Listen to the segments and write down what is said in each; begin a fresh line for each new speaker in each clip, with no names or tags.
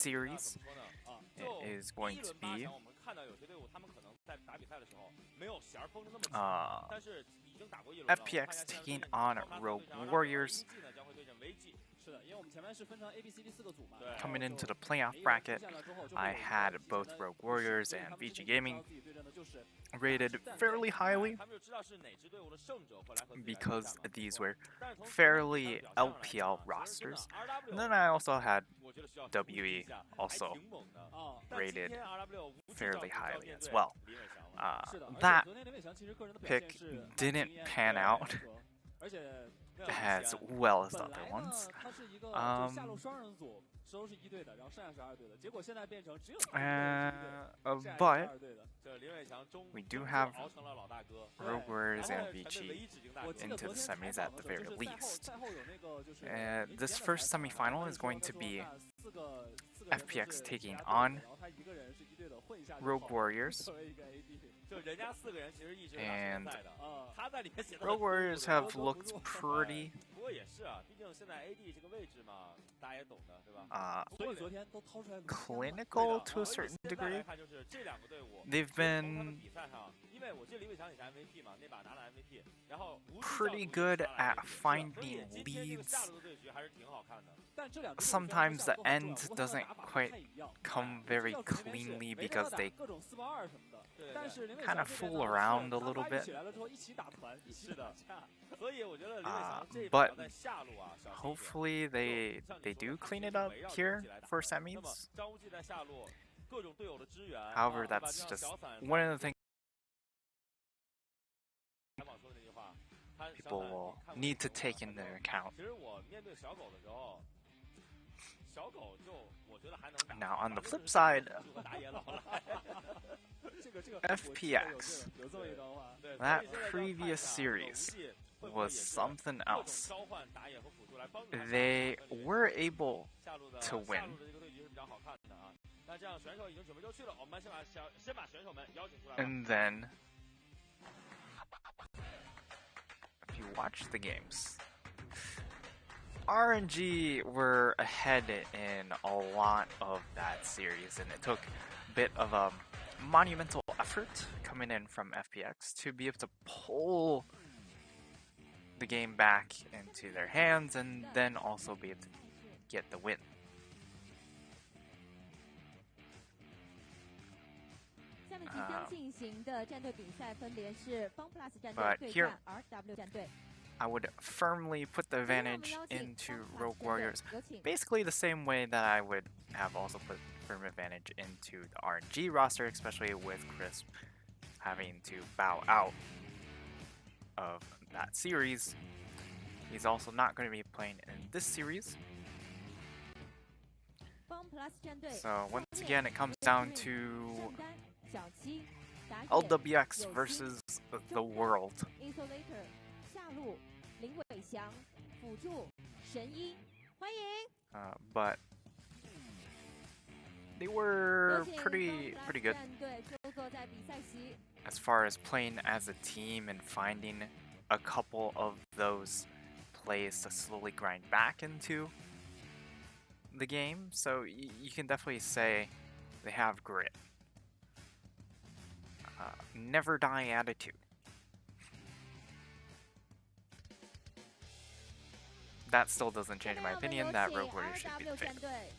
series is going to be FPX taking on Rogue Warriors. Coming into the playoff bracket, I had both Rogue Warriors and VG Gaming rated fairly highly because these were fairly LPL rosters. And then I also had WE also rated fairly highly as well. That pick didn't pan out as well as the other ones. But we do have Rogue Warriors and VG into the semis at the very least. This first semifinal is going to be FPX taking on Rogue Warriors. And Rogue Warriors have looked pretty clinical to a certain degree. They've been pretty good at finding leads. Sometimes the end doesn't quite come very cleanly because they kind of fool around a little bit. But hopefully they do clean it up here for semis. However, that's just one of the things people will need to take into account. Now, on the flip side, FPX, that previous series was something else. They were able to win. And then, if you watch the games, RNG were ahead in a lot of that series, and it took a bit of a monumental effort coming in from FPX to be able to pull the game back into their hands and then also be able to get the win. But here, I would firmly put the advantage into Rogue Warriors, basically the same way that I would have also put firm advantage into the RNG roster, especially with Crisp having to bow out of that series. He's also not going to be playing in this series. So once again, it comes down to LWX versus the world. But they were pretty good as far as playing as a team and finding a couple of those plays to slowly grind back into the game. So you can definitely say they have grit. Never die attitude. That still doesn't change my opinion that Rogue Warriors should be the favorite.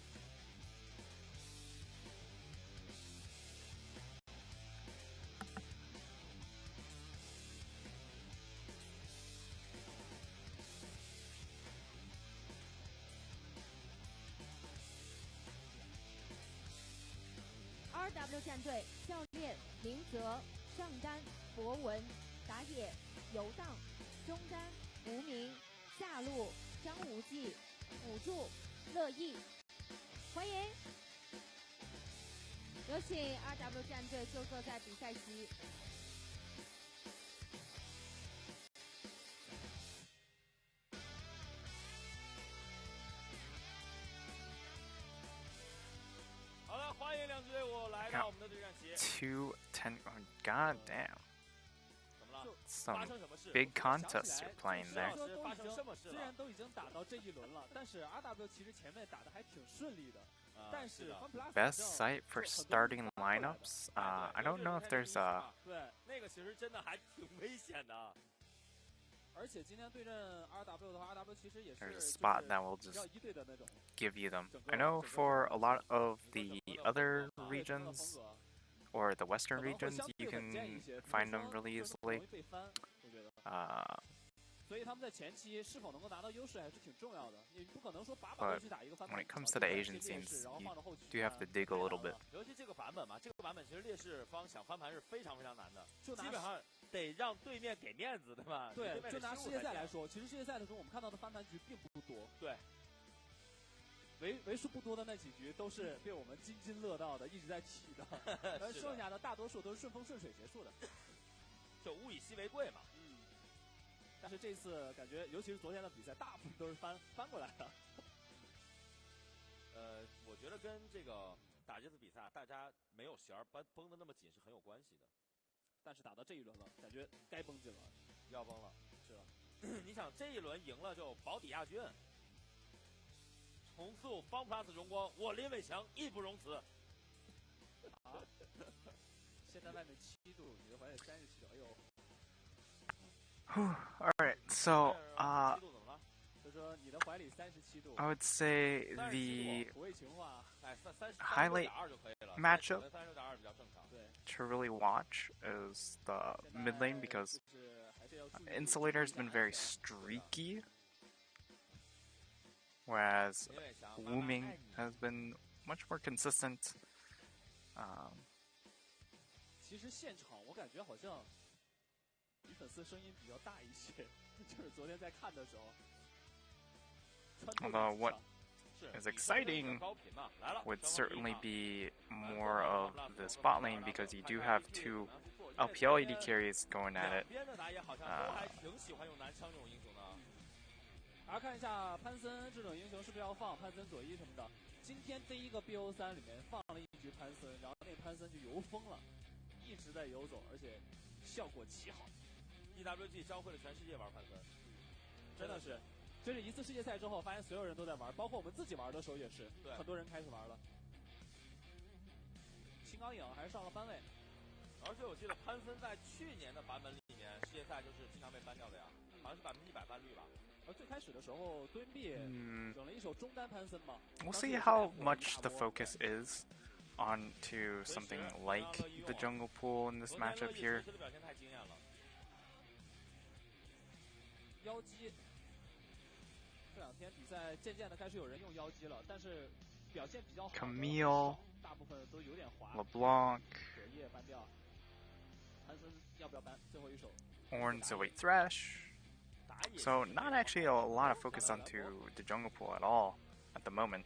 RW 战队教练林泽、上单、博文、打野、游荡、中单、无名、下路、张无忌、辅助、乐意，欢迎！有请 RW 战队就坐在比赛席。
好了，欢迎两支队伍来到我们的对战席。
2-10, oh, god damn.
怎么了？
some big contests you're playing there.
虽然都已经打到这一轮了，但是 RW 其实前面打的还挺顺利的。但是
Best site for starting lineups? I don't know if there's a.
对，那个其实真的还挺危险的。
而且今天对阵 RW 的话 ，RW 其实也是
There's a spot that will just
一队的那种。
give you them. I know for a lot of the other regions or the western regions, you can find them really easily.
所以他们在前期是否能够拿到优势还是挺重要的，也不可能说把
But
都去打一个翻
when it comes to the Asian scenes, you do have to dig a little bit.
尤其这个版本嘛，这个版本其实劣势方想翻盘是非常非常难的，基本上得让对面给面子，对吧？
对，就拿世界赛来说，其实世界赛的时候我们看到的翻盘局并不多。
对。
为数不多的那几局都是被我们津津乐道的，一直在提的，而剩下的大多数都是顺风顺水结束的，
就物以稀为贵嘛。
但是这次感觉，尤其是昨天的比赛，大部分都是翻过来的。
我觉得跟这个打这次比赛，大家没有弦儿绷得那么紧是很有关系的。
但是打到这一轮了，感觉该绷紧了，
要崩了。是了，你想这一轮赢了就保底亚军。重塑方 plus 荣光，我林伟强义不容辞。
现在外面7度，你的怀里37度，哎呦。
Alright, so I would say the highlight matchup to really watch is the mid lane because Insulator has been very streaky, whereas Wooming has been much more consistent.
其实现场我感觉好像女粉丝声音比较大一些，就是昨天在看的时候。
Although what is exciting would certainly be more of the spot lane because you do have 2 LPL AD carries going at it.
而看一下潘森这种英雄是不是要放潘森左一什么的。今天第一个 BO3 里面放了一局潘森，然后那潘森就游疯了，一直在游走，而且效果奇好。
EWG 教会了全世界玩潘森，
真的是。就是一次世界赛之后，发现所有人都在玩，包括我们自己玩的时候也是，很多人开始玩了。青钢影还是上了班位，
而且我记得潘森在去年的版本里面，世界赛就是经常被ban掉的呀，好像是100%ban率吧。
而最开始的时候，蹲壁整了一手中单潘森嘛。
We'll see how much the focus is onto something like the jungle pool in this matchup here.
妖姬。这2天比赛渐渐的开始有人用妖姬了，但是表现比较好的
Camille
大部分都有点滑。
LeBlanc
隔夜搬掉。潘森要不要搬？最后一手。
Ornn Zoe Thresh. So not actually a lot of focus onto the jungle pool at all at the moment.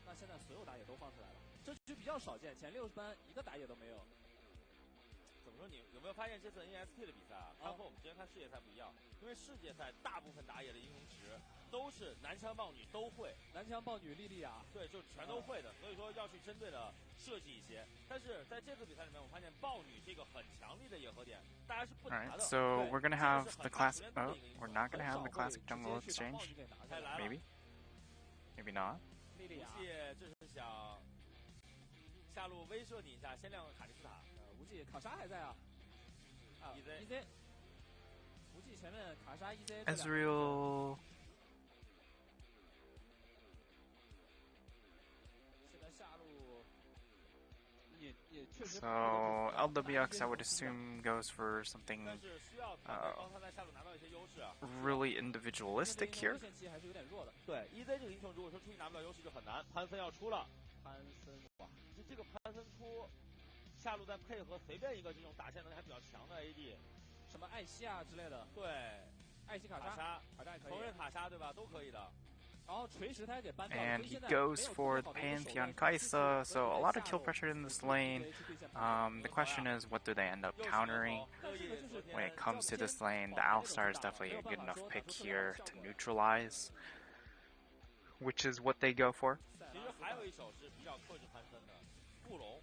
那现在所有打野都放出来了，这局比较少见，前60班一个打野都没有。
怎么说？你有没有发现这次 NEST 的比赛啊？它和我们之前看世界赛不一样，因为世界赛大部分打野的英雄池都是男枪豹女都会，
男枪豹女莉莉娅，
对，就全都会的，所以说要去针对的设计一些。但是在这次比赛里面，我发现豹女这个很强力的野合点，大家是不拿的。
Alright, so we're gonna have the classic. Oh, we're not gonna have the classic jungle exchange. Maybe, maybe not.
莉莉娅，
这是想下路威慑你一下，先亮个卡莉斯塔。
无忌卡莎还在啊。EZ， 无忌前面卡莎 EZ。Ezreal. 现在下路也确实。
So LWX, I would assume, goes for something really individualistic here.
还是有点弱的。
对 ，EZ 这个英雄如果说出去拿不了优势就很难。潘森要出了，
潘森哇，
这个潘森出。下路再配合随便一个这种打线能力还比较强的 AD，
什么艾希啊之类的，
对，
艾希卡莎也可以，
同人卡莎对吧？都可以的。
然后锤石他也给搬掉。
And he goes for the Pantheon Kaisa, so a lot of kill pressure in this lane. The question is, what do they end up countering? When it comes to this lane, the Alistar is definitely a good enough pick here to neutralize, which is what they go for.
其实还有一手是比较克制潘森的布隆。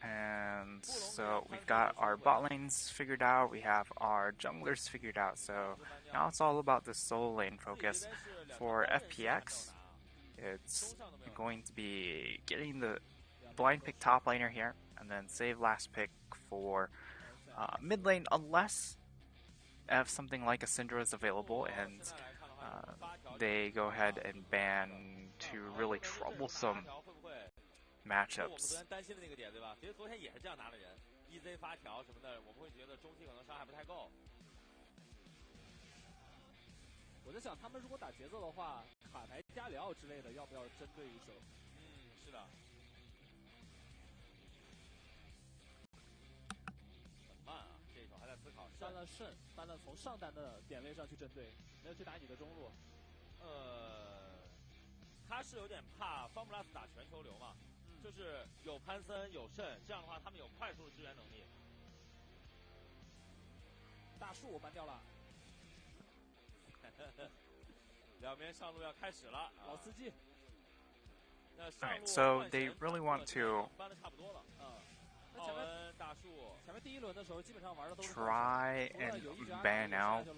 And So we've got our bot lanes figured out, we have our junglers figured out, so now it's all about the solo lane focus. For FPX, it's going to be getting the blind pick top laner here, and then save last pick for mid lane, unless if something like a Syndra is available and they go ahead and ban two really troublesome matchups.
EZ 发条什么的，我们会觉得中期可能伤害不太够。
我在想，他们如果打节奏的话，卡牌加里奥之类的，要不要针对一手？
是的。很慢啊，这一手还在思考。
搬了肾，搬了从上单的点位上去针对，没有去打你的中路。
他是有点怕方姆拉斯打全球流嘛。就是有潘森有肾，这样的话他们有快速的支援能力。
大树我搬掉了，
两边上路要开始了，
老司机。
Alright, so they really want to try and ban out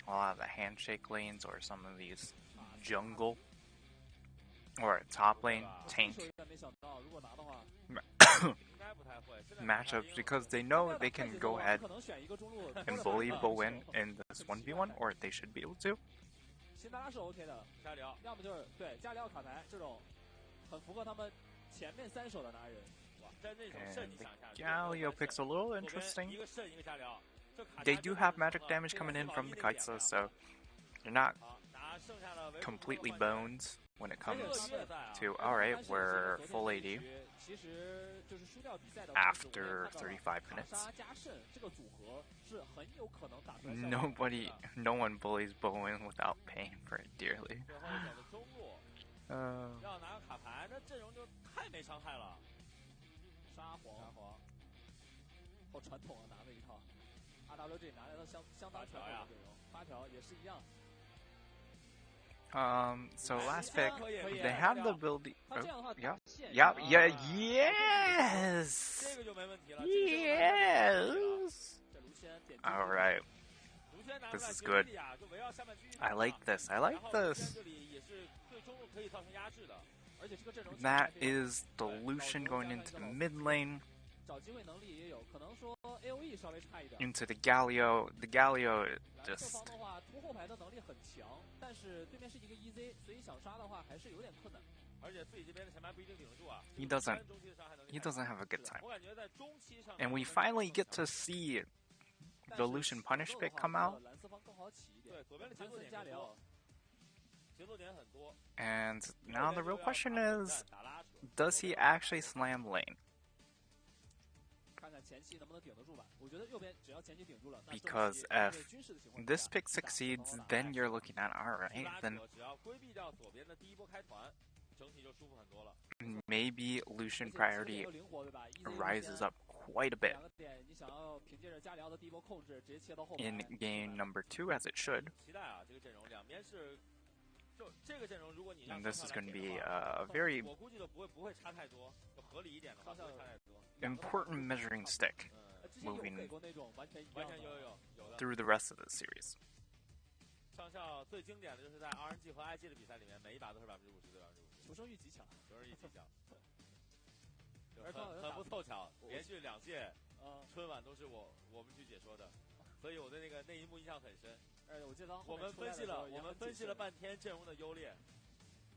a lot of the handshake lanes or some of these jungle or top lane tank matchups, because they know they can go ahead and bully Bo3 in this 1v1, or they should be able to.
辛达拉是 OK 的，加里奥，要么就是对加里奥卡牌这种，很符合他们前面3手的拿人。
And the Galio picks a little interesting. They do have magic damage coming in from the Kaitsa, so they're not completely bones when it comes to, alright, we're full AD after 35 minutes. No one bullies Bo3 without paying for it dearly.
沙皇，好传统啊，拿了一套 RW 这里拿来的相当传统的阵容，8条也是一样。
So last pick, they have the ability. Oh, yeah, yes. All right. This is good. I like this. That is the Lucian going into the mid lane. Into the Galio. The Galio just... He doesn't have a good time. And we finally get to see the Lucian punish pick come out. And now the real question is, does he actually slam lane? Because if this pick succeeds, then you're looking at, alright, then maybe Lucian priority rises up quite a bit in game number 2, as it should. And this is going to be a very important measuring stick moving through the rest of the series.
上校最经典的就是在 RNG 和 IG 的比赛里面，每一把都是50%对50%，求生欲极强，很不凑巧，连续2届春晚都是我们去解说的，所以我对那一幕印象很深。我们分析了半天阵容的优劣，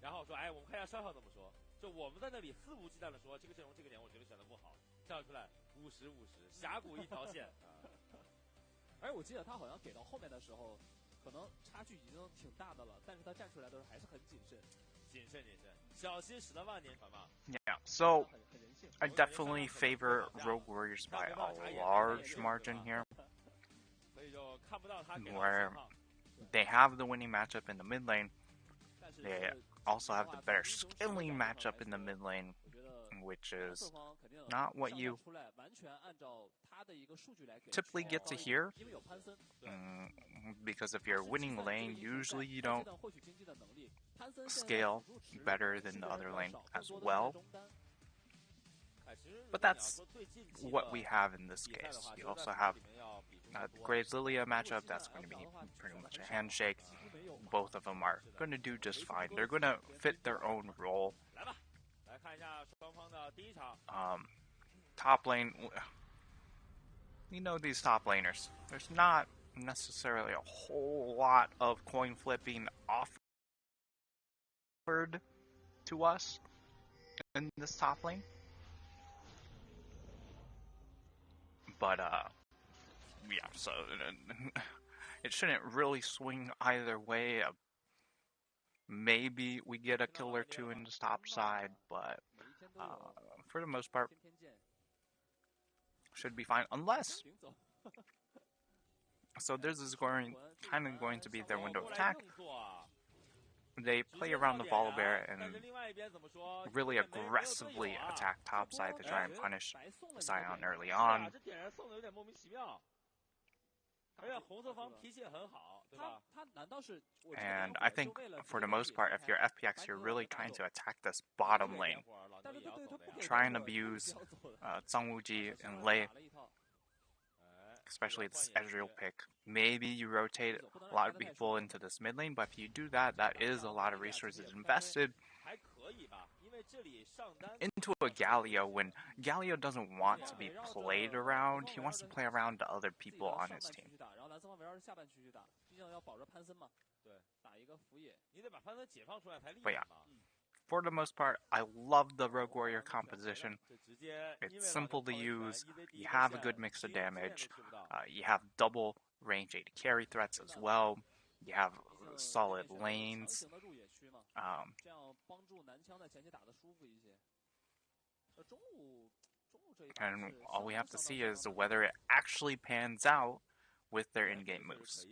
然后说，我们看一下上校怎么说。就我们在那里肆无忌惮的说，这个阵容这个点我觉得选的不好，上出来50-50，峡谷一条线。
而我记得他好像给到后面的时候，可能差距已经挺大的了，但是他站出来的时候还是很谨慎，
小心驶得万年船嘛。
Yeah, so I definitely favor Rogue Warriors by a large margin here, where they have the winning matchup in the mid lane. They also have the better scaling matchup in the mid lane, which is not what you typically get to hear, because if you're winning lane, usually you don't scale better than the other lane as well. But that's what we have in this case. You also have Graves Lilia matchup. That's going to be pretty much a handshake. Both of them are going to do just fine. They're going to fit their own role. Top lane, you know these top laners. There's not necessarily a whole lot of coin flipping offered to us in this top lane. But, yeah, so it shouldn't really swing either way. Maybe we get a kill or two in the top side, but for the most part, should be fine. Unless, so this is kind of going to be their window of attack. They play around the Volibear and really aggressively attack topside to try and punish Sion early on. And I think, for the most part, if you're FPX, you're really trying to attack this bottom lane. Try and abuse Zhangwuji and Lei, especially this Ezreal pick. Maybe you rotate a lot of people into this mid lane, but if you do that, that is a lot of resources invested into a Galio when Galio doesn't want to be played around. He wants to play around to other people on his team. But yeah, for the most part, I love the Rogue Warrior composition. It's simple to use. You have a good mix of damage. You have double range 8 carry threats as well. You have solid lanes. And all we have to see is whether it actually pans out with their in-game moves.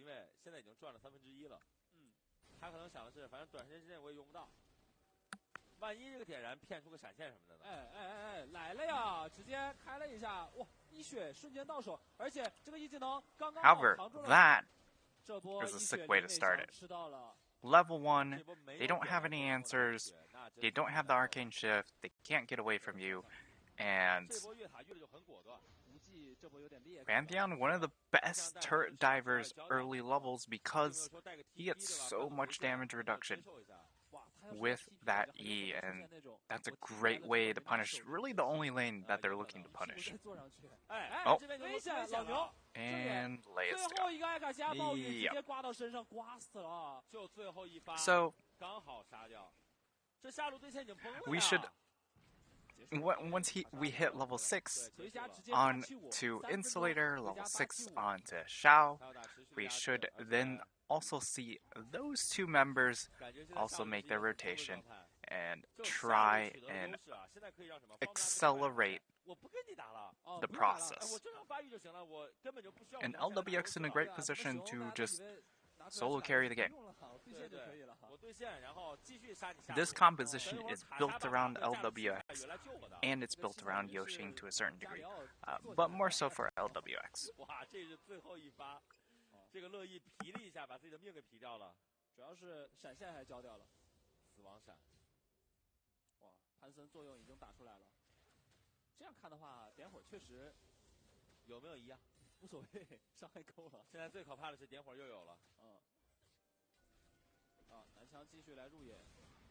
However, that is a sick way to start it. Level 1, they don't have any answers, they don't have the arcane shift, they can't get away from you, and Pantheon, one of the best turret divers early levels because he gets so much damage reduction with that E, and that's a great way to punish really the only lane that they're looking to punish. Oh, and Lei is down. Yep. So, we should, once we hit level 6 on to Insulator, level 6 on to Xiao, we should then also see those two members also make their rotation and try and accelerate the process. And LWX in a great position to just solo carry the game. This composition is built around LWX, and it's built around Yoshin to a certain degree, but more so for LWX.
这个乐意皮了一下，把自己的命给皮掉了，主要是闪现还交掉了，死亡闪。哇，潘森作用已经打出来了。这样看的话，点火确实有没有一样，无所谓，伤害够了。现在最可怕的是点火又有了。南枪继续来入野，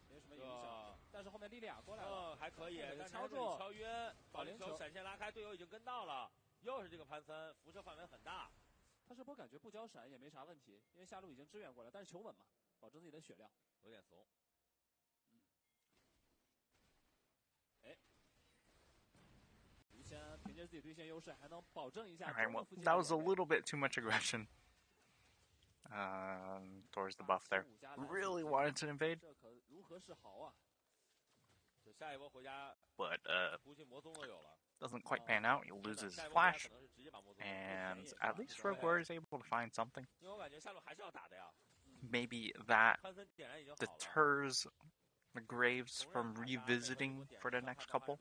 没什么影响。但是后面莉莉娅过来了，还可以，但是敲住敲晕，保龄球闪现拉开，队友已经跟到了，又是这个潘森，辐射范围很大。 他是波感觉不交闪也没啥问题，因为下路已经支援过来，但是求稳嘛，保证自己的血量，有点怂。吴谦凭借自己对线优势，还能保证一下。
Alright, well, that was a little bit too much aggression towards the buff there. Really wanted to invade, but doesn't quite pan out. He loses his flash, and at least Rogue Warrior is able to find something. Maybe that deters the Graves from revisiting for the next couple,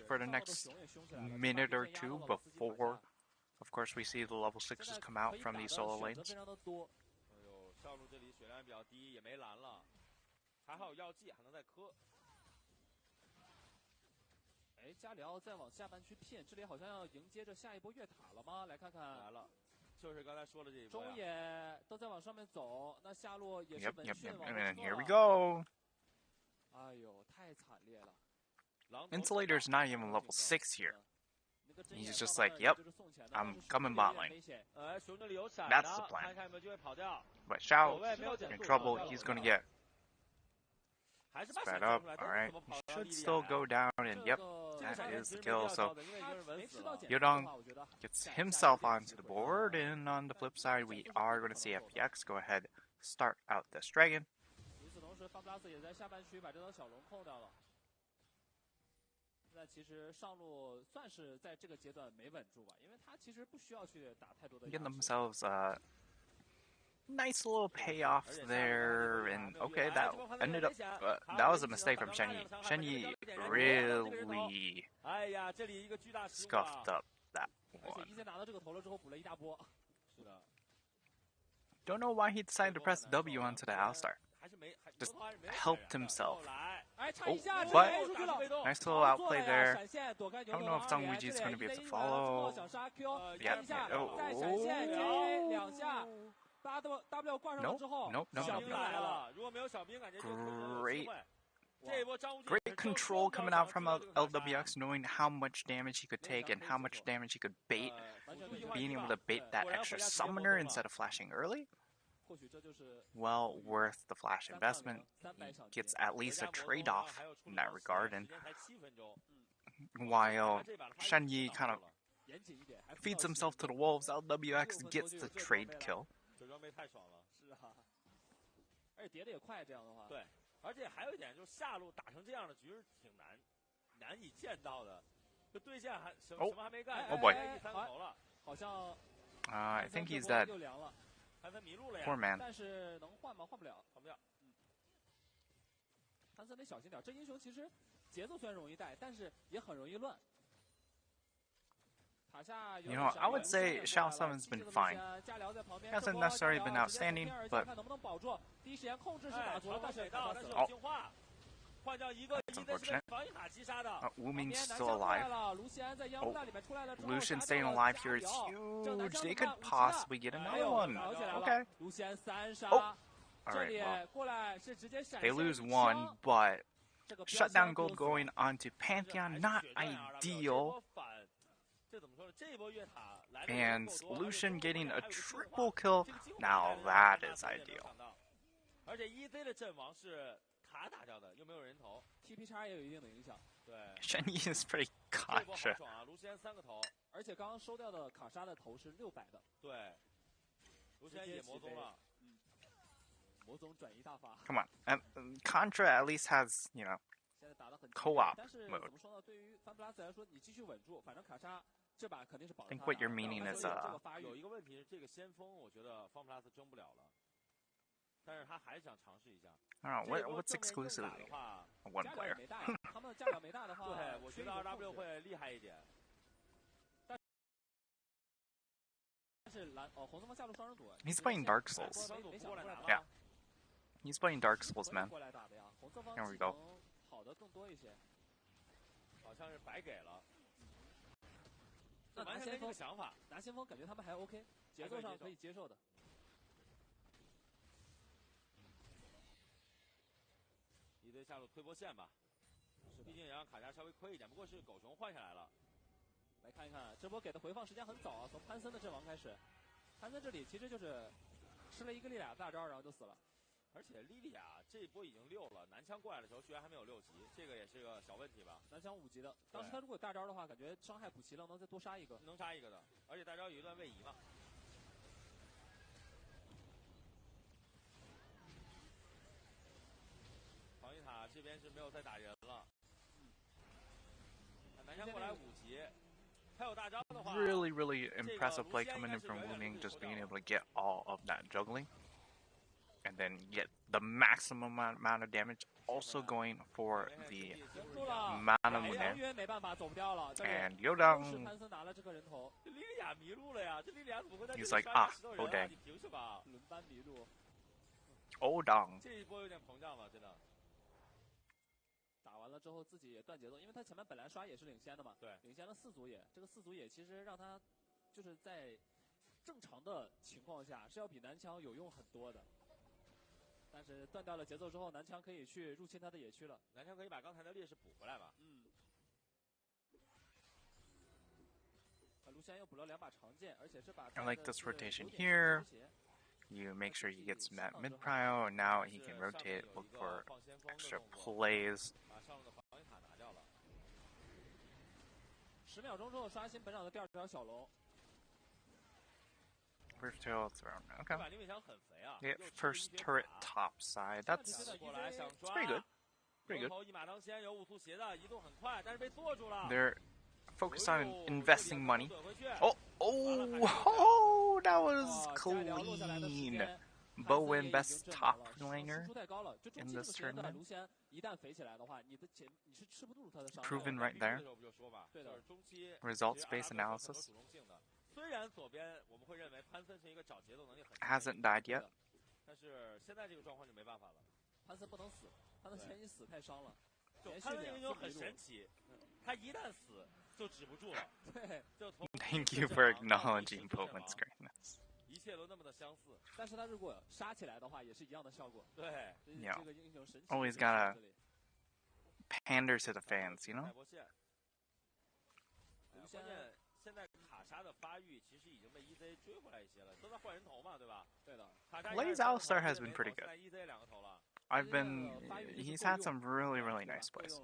for the next minute or two before, of course, we see the level 6s come out from these solo lanes.
加里奥再往下半区骗，这里好像要迎接着下一波越塔了吗？来看看，
来了，就是刚才说的这一波。
中野都在往上面走，那下路也是闻讯往后
And
撤
here we
了。
go.
哎呦，太惨烈了。
Insulator's not even level 6 here. He's just like, yep, I'm coming bot lane. That's the plan. But Xiao, in trouble, he's gonna get spread up. Alright, he should still go down, and yep, that is the kill. So Yodong gets himself onto the board, and on the flip side, we are going to see FPX go ahead, start out this dragon.
与此同时，范布拉斯也在下半区把这条小龙扣掉了。现在其实上路算是在这个阶段没稳住吧，因为他其实不需要去打太多的。
Get themselves a nice little payoff there, and okay, that ended up that was a mistake from Shenyi. Shenyi really scuffed up that one. Don't know why he decided to press W onto the Alistar. Just helped himself. Oh, but nice little outplay there. I don't know if Zhang is going to be able to follow. Yeah. Oh. No. Great control coming out from LWX, knowing how much damage he could take and how much damage he could bait. Being able to bait that extra summoner instead of flashing early. Well worth the flash investment. He gets at least a trade-off in that regard, and while Shenyi kind of feeds himself to the wolves, LWX gets the trade kill.
而且还有一点就是下路打成这样的局是挺难以见到的，就对线还什么还没干，
Oh boy.
3个头了，
好像
I think he's dead.
又凉了，
潘森迷路了呀。
Poor man.
但是能换吗？换不了，
换不了。
潘森得小心点，这英雄其实节奏虽然容易带，但是也很容易乱。
You know, I would say Xiao Summon's been fine. Hasn't necessarily been outstanding, but oh, that's unfortunate. Wu Ming's still alive. Oh, Lucian staying alive here is huge. They could possibly get another one. Okay. Oh, alright, well, they lose one, but shutdown gold going onto Pantheon, not ideal. And Lucian getting a triple kill, now that is ideal.
而且1C 的阵亡是卡打掉的，又没有人头
，TP 叉也有一定的影响。
对
Shenyi is pretty contra.
爽啊！卢锡安3个头，
而且刚刚收掉的卡莎的头是600的。
对，卢锡安也魔宗了，
魔宗转移大法。
Come on, and Contra at least has, you know, co-op mode. I think what you're meaning is
有一个问题是这个先锋，我觉得方普拉斯争不了了，但是他还想尝试一下。
I don't know what's exclusively one player.
他们价格没大的话，
对，我觉得 RW 会厉害一点。
但是红色方下路双人组
He's playing Dark Souls. Yeah. He's playing Dark Souls, man. There we go.
好的更多一些，
好像是白给了。
那拿先锋想法，拿先锋感觉他们还 OK， 节奏上可以接受的。
一队下路推波线吧，毕竟也让卡莎稍微亏一点，不过是狗熊换下来了。
来看一看这波给的回放时间很早啊，从潘森的阵亡开始，潘森这里其实就是吃了一个莉俩大招，然后就死了。
而且莉莉娅这一波已经6了，男枪过来的时候居然还没有6级，这个也是个小问题吧？
男枪5级的，当时他如果有大招的话，感觉伤害补齐了，能再多杀一个，
能杀一个的，而且大招有一段位移嘛。防御塔这边是没有再打人了，男枪过来5级，他有大招的话
Really impressive play coming in from Wu Ming, just being able to get all of that juggling. And then get the maximum amount of damage, also going for the Mana Mune. And Yodong, he's like, ah, oh dang. Oh dang.
打完了之后自己也断节奏，因为他前面本来刷野是领先的嘛，
对，
领先了4组野，这个4组野其实让他就是在正常的情况下是要比男枪有用很多的。但是断掉了节奏之后，男枪可以去入侵他的野区了。
男枪可以把刚才的劣势补回来吧？
卢锡安又补了2把长剑，而且这把
I like this rotation here. You make sure he gets that mid prio, and now he can rotate, look for extra plays.
10秒钟之后刷新本场的第2条小龙。
Roof tail thrown. Okay.
把林伟翔很肥啊。
Yeah, first turret top side. That's pretty good. Pretty good.
一马当先，有5图鞋的移动很快，但是被坐住了。
They're focused on investing money. Oh, that was clean. Bo3 best top laner in this tournament. Proven right there. Results-based analysis. Hasn't died yet.
但是现在这个状况就没办法了。
潘森不能死，潘森前期死太伤了。
潘森英雄很神奇，他一旦死就止不住了。
对，就
Thank you for acknowledging Bo3's greatness.
一切都那么的相似，
但是他如果杀起来的话，也是一样的效果。
对，Yeah.
这个英雄神奇。
Always gotta pander to the fans, you know?
关键现在卡莎的发育其实已经被 EZ 追回来一些了，都在换人头嘛，对吧？
对的。
Blaze Alistar has been pretty good. He's had some really, really nice plays.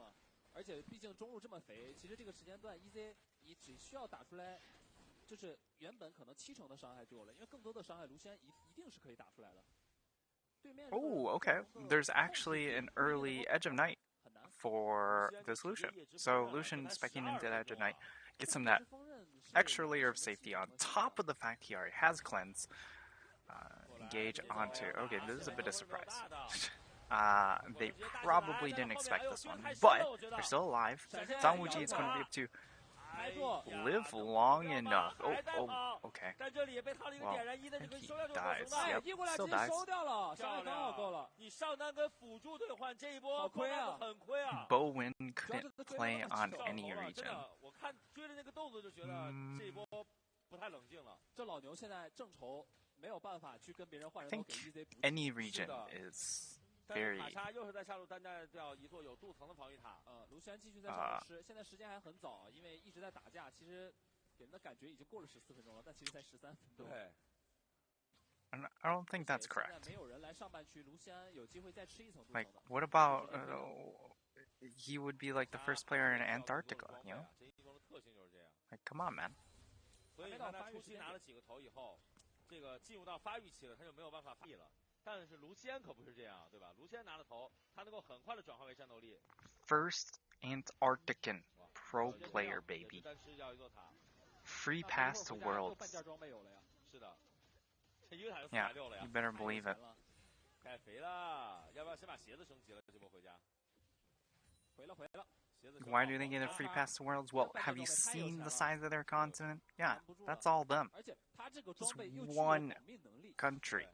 而且毕竟中路这么肥，其实这个时间段 EZ 你只需要打出来，就是原本可能70%的伤害就有了，因为更多的伤害卢锡安一定是可以打出来的。对面
Oh, okay. There's actually an early Edge of Night for this Lucian. So Lucian specking into Edge of Night gets him that extra layer of safety on top of the fact he already has cleanse. Engage onto... Okay, this is a bit of a surprise. They probably didn't expect this one, but they're still alive. Zhang Wuji is going to be able to live long enough. Oh, okay. Well, I think he dies. Yep, still dies. Bo3 couldn't play on any region. I think any region is very...
又是在下路单带掉一座有镀层的防御塔。
卢锡安继续在上吃，现在时间还很早，因为一直在打架，其实给人的感觉已经过了14分钟了，但其实才13分钟。
对。
I don't think that's correct.
没有人来上半区，卢锡安有机会再吃一层镀层的。
Like, what about he would be like the first player in Antarctica, you know? Like, come on, man.
所以他初期拿了几个头以后，这个进入到发育期了，他就没有办法发力了。但是卢锡安可不是这样，对吧？卢锡安拿了头，他能够很快的转化为战斗力。
First Antarctican pro player, baby. Free pass to Worlds.
是的，这一个塔就
Yeah,
460了呀。
you better believe it.
太肥了，要不要先把鞋子升级了？这波回家。
回了。
Why do they get a free pass to Worlds? Well, have you seen the size of their continent? Yeah, that's all them. Just one country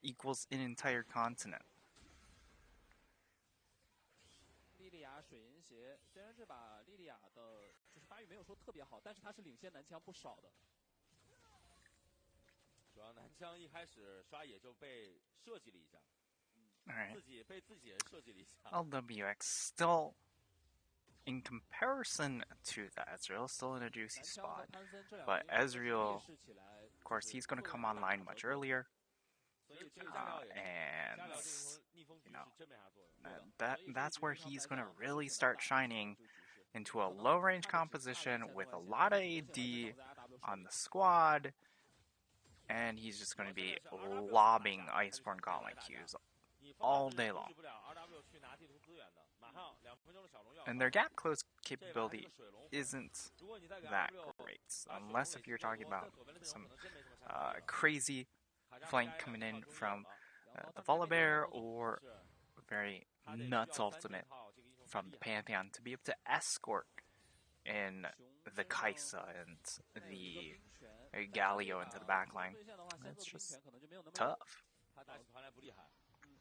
equals an entire continent.
莉莉娅水银鞋，虽然这把莉莉娅的就是发育没有说特别好，但是她是领先男枪不少的。
主要男枪一开始刷野就被设计了一下，
Alright.
自己被自己人设计了一下。
LWX still, in comparison to the Ezreal, still in a juicy spot. But Ezreal, of course, he's going to come online much earlier. And, you know, that's where he's going to really start shining into a low-range composition with a lot of AD on the squad. And he's just going to be lobbing Iceborne Gauntlet Qs all day long. And their gap close capability isn't that great, unless if you're talking about some crazy flank coming in from the Volibear or very nuts ultimate from the Pantheon to be able to escort in the Kaisa and the Galio into the backline. It's just tough.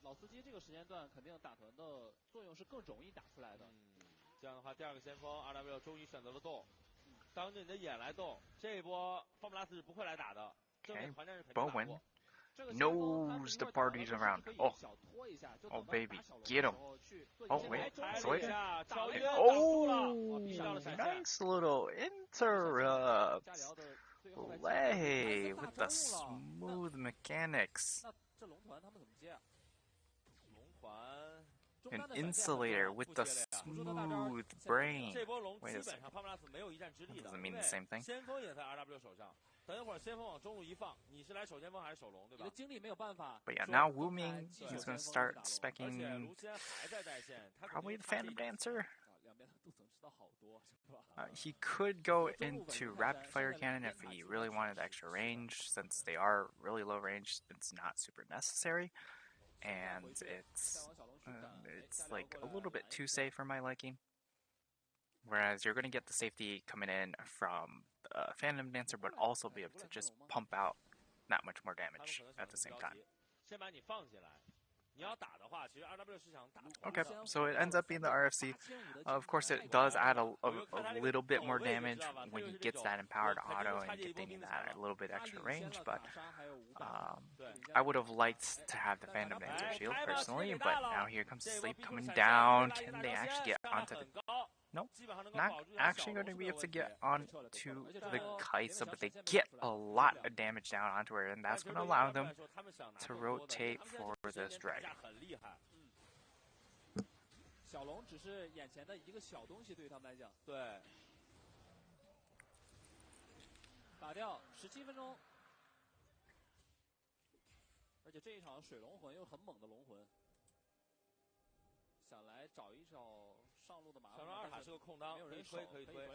老司机这个时间段肯定打团的作用是更容易打出来的。
这样的话，第二个先锋 RW 终于选择了动，当着你的眼来动，这一波放布拉斯是不会来打的，正面团战是肯定打过。
knows the party's around. Oh, oh baby, get him. Oh wait, wait. Oh, nice little interrupt. Play with the smooth mechanics. An insulator with the smooth brain. Wait a second. That doesn't mean the same thing.
先锋也在 RW 手上。 等一会儿，先锋往中路一放，你是来守先锋还是守龙，对吧？
你的精力没有办法。
But yeah, now Wu Ming, he's gonna start specking probably the Phantom Dancer. He could go into Rapid Fire Cannon if he really wanted extra range, since they are really low range. It's not super necessary, and it's like a little bit too safe for my liking. Whereas you're going to get the safety coming in from Phantom Dancer, but also be able to just pump out that much more damage at the same time. Okay, so it ends up being the RFC. Of course, it does add a little bit more damage when he gets that empowered auto and getting that a little bit extra range, but I would have liked to have the Phantom Dancer shield personally, but now here comes Sleep coming down. Can they actually get onto the... Nope, not actually going to be able to get onto the Kaisa, but they get a lot of damage down onto her, and that's going to allow them to rotate for this dragon.
小龙只是眼前的一个小东西，对于他们来讲。对。打掉17分钟，而且这一场水龙魂又很猛的龙魂，想来找一找。 上路的麻烦，小龙二塔是个空当，可以推，可以推。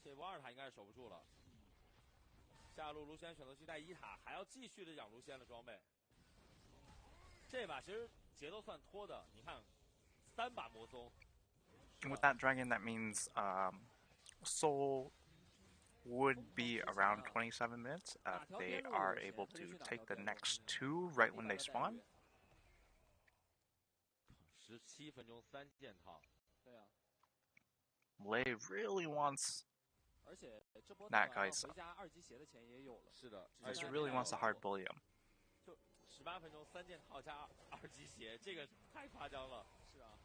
这波二塔应该是守不住了。下路卢仙选择去带一塔，还要继续的养卢仙的装备。这把其实节奏算拖的，你看3把魔宗。
With that dragon, that means Soul would be around 27 minutes if they are able to take the next 2 right when they spawn.
17分钟3件套，对啊。
Lei really wants that Kaisa.
是的，
Just really wants to hard bully him.
就18分钟3件套加2级鞋，这个太夸张了。是啊。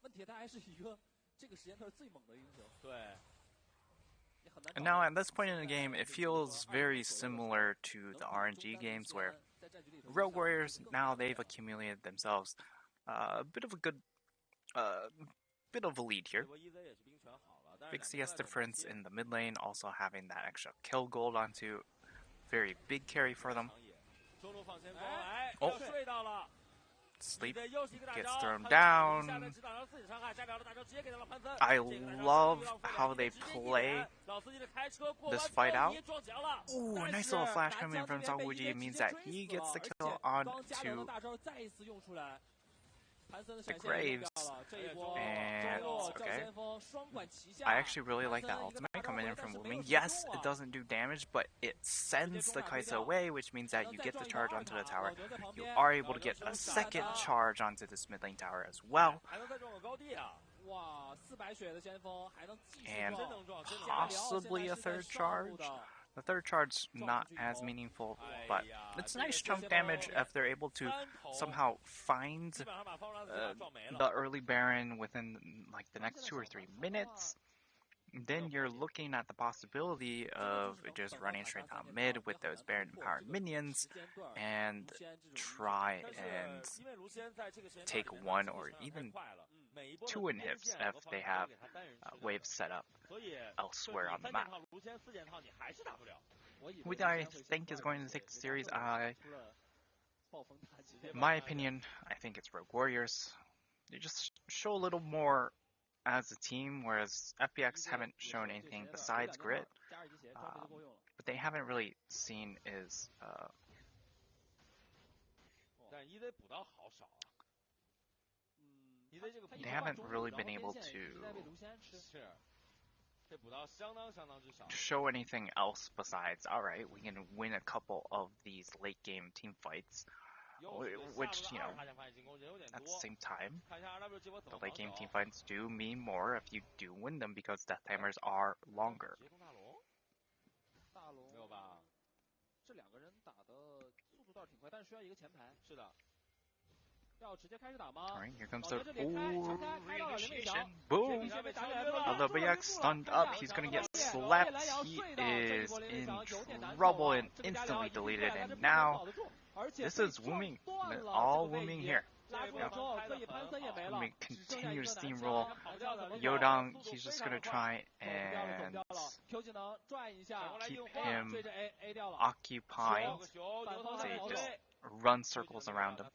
问题他还是一个这个时间段最猛的英雄。对。
And now at this point in the game, it feels very similar to the RNG games where Rogue Warriors, now they've accumulated themselves a bit of a lead here. Big CS difference in the mid lane, also having that extra kill gold onto very big carry for them. Oh, Sleep gets thrown down. I love how they play this fight out. Ooh, a nice little flash coming from Zawuji. It means that he gets the kill onto the Graves, and okay. I actually really like that ultimate coming in from Wu Ming. Yes, it doesn't do damage, but it sends the Kaisa away, which means that you get the charge onto the tower. You are able to get a second charge onto this mid lane tower as well. And possibly a third charge. The third charge's not as meaningful, but it's nice chunk damage if they're able to somehow find the early Baron within like the next 2 or 3 minutes. Then you're looking at the possibility of just running straight down mid with those Baron empowered minions and try and take 1 or even 2 inhibs if they have waves set up elsewhere on the map. What I think is going to take the series, my opinion, I think it's Rogue Warriors. They just show a little more as a team, whereas FPX haven't shown anything besides grit. What they haven't really seen is they haven't really been able to show anything else besides, alright, we can win a couple of these late game team fights, which, you know, at the same time, the late game team fights do mean more if you do win them because death timers are longer.
大龙没有吧？这两个人打的速度倒是挺快，但是需要一个前排。是的。要直接开始打吗？
Alright, here comes the
reinitiation.
Boom! RW stunned up. He's gonna get slapped. He is in trouble and instantly deleted. And now, this is Wuming. All Wuming here. Yeah. Wuming continues steamroll. Yodang, he's just gonna try and keep him occupied. They just run circles around him.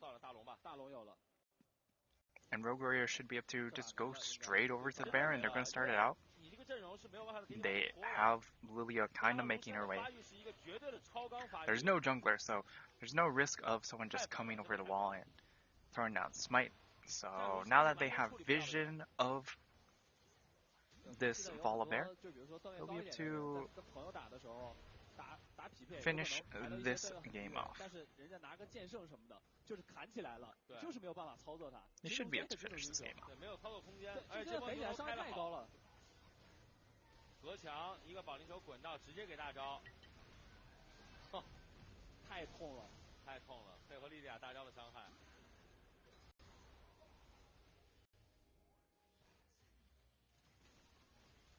And Rogue Warrior should be able to just go straight over to the Baron. They're going to start it out. They have Lilia kind of making her way. There's no jungler, so there's no risk of someone just coming over the wall and throwing down Smite. So now that they have vision of this Volibear, they'll be able to finish this game off. They should be able to finish this game off.
隔墙一个保龄球滚到，直接给大招，
太痛了，
太痛了！配合莉莉娅大招的伤害。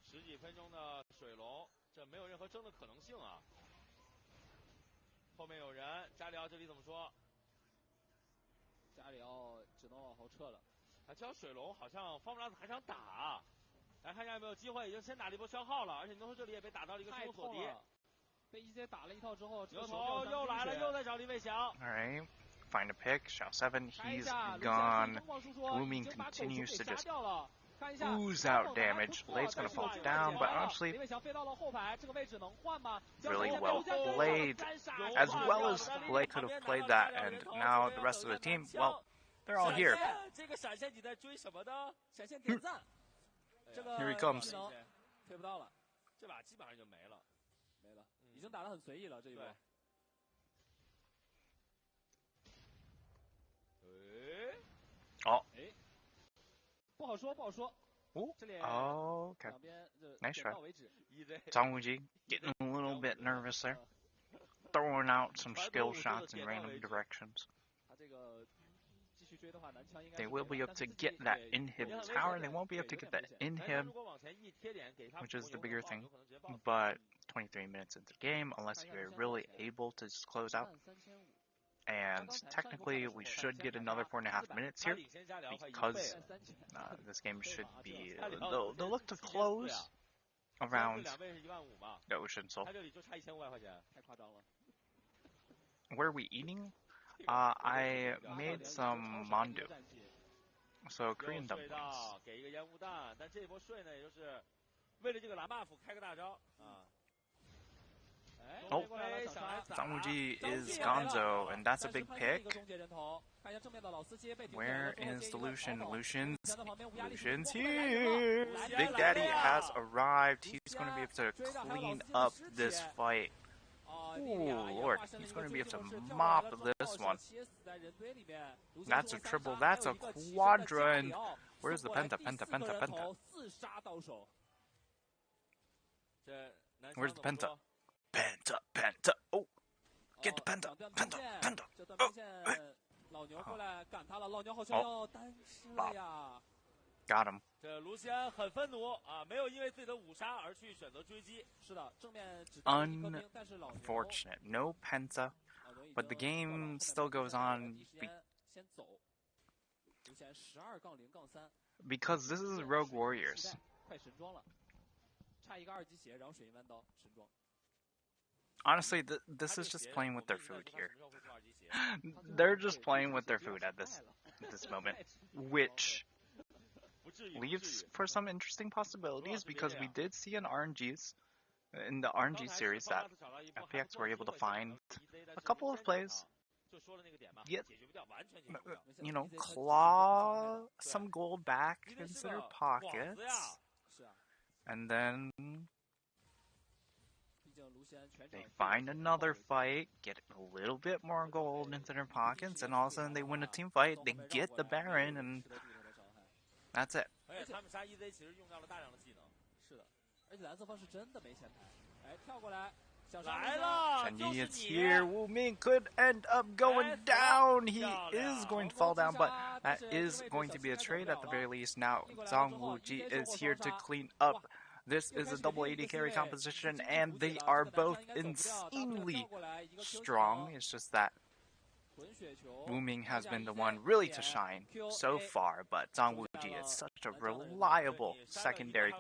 十几分钟的水龙，这没有任何争的可能性啊！后面有人，加里奥这里怎么说？
加里奥只能往后撤了。
这条水龙好像方布拉斯还想打。来看一下有没有机会，已经先打了一波消耗了，而且牛头这里也被打到了一个速度锁敌，
被EZ打了一套之后，
牛头又来了，又在找林伟翔。
Alright, find a pick, Shao 7, he's gone. Wuming continues to just ooze out damage. Blade's gonna fall down, but honestly, really well played. As well as Blade could have played that, and now the rest of the team, well, they're all here. Here he comes.
推不到了，
这把基本上就没了，
已经打得很随意了这一波。
哦，
不好说，不好说。这里
okay.
两边
Nice try.
到为止。
Zhang Wuji getting a little bit nervous there, throwing out some skill shots in random directions. They will be able to get that inhib tower. They won't be able to get that inhib, which is the bigger thing. But 23 minutes into the game, unless you're really able to just close out. And technically, we should get another 4.5 minutes here because this game should be. They'll look to close around the Ocean Soul. Where are we eating? I made some mandu, so Korean dumplings. Oh, Zhang Wuji is Gonzo, and that's a big pick. Where is the Lucian? Lucian's here! Big Daddy has arrived. He's going to be able to clean up this fight. Oh Lord, he's going to be able to mop this one. That's a triple, that's a quadra, and where's the penta? Where's the penta? Penta, oh! Get the penta! Oh. Got him. Unfortunate. No penta, but the game still goes on because this is Rogue Warriors. Honestly, this is just playing with their food here. They're just playing with their food at this moment, which leaves for some interesting possibilities because we did see in RNGs, in the RNG series, that FPX were able to find a couple of plays, get, you know, claw some gold back into their pockets, and then They find another fight, get a little bit more gold into their pockets, and all of a sudden they win a team fight, they get the Baron, and that's it.
而且他们杀 EZ 其实用掉了大量的技能。
是的，而且蓝色方是真的没前排。哎，跳过来，
来了，
Shenyi is here. Wu Ming could end up going down. He is going to fall down, but that is going to be a trade at the very least. Now, Zhang Wuji is here to clean up. This is a double AD carry composition, and they are both insanely strong. It's just that Wu Ming has been the one really to shine so far, but Zhang Wuji is such a reliable secondary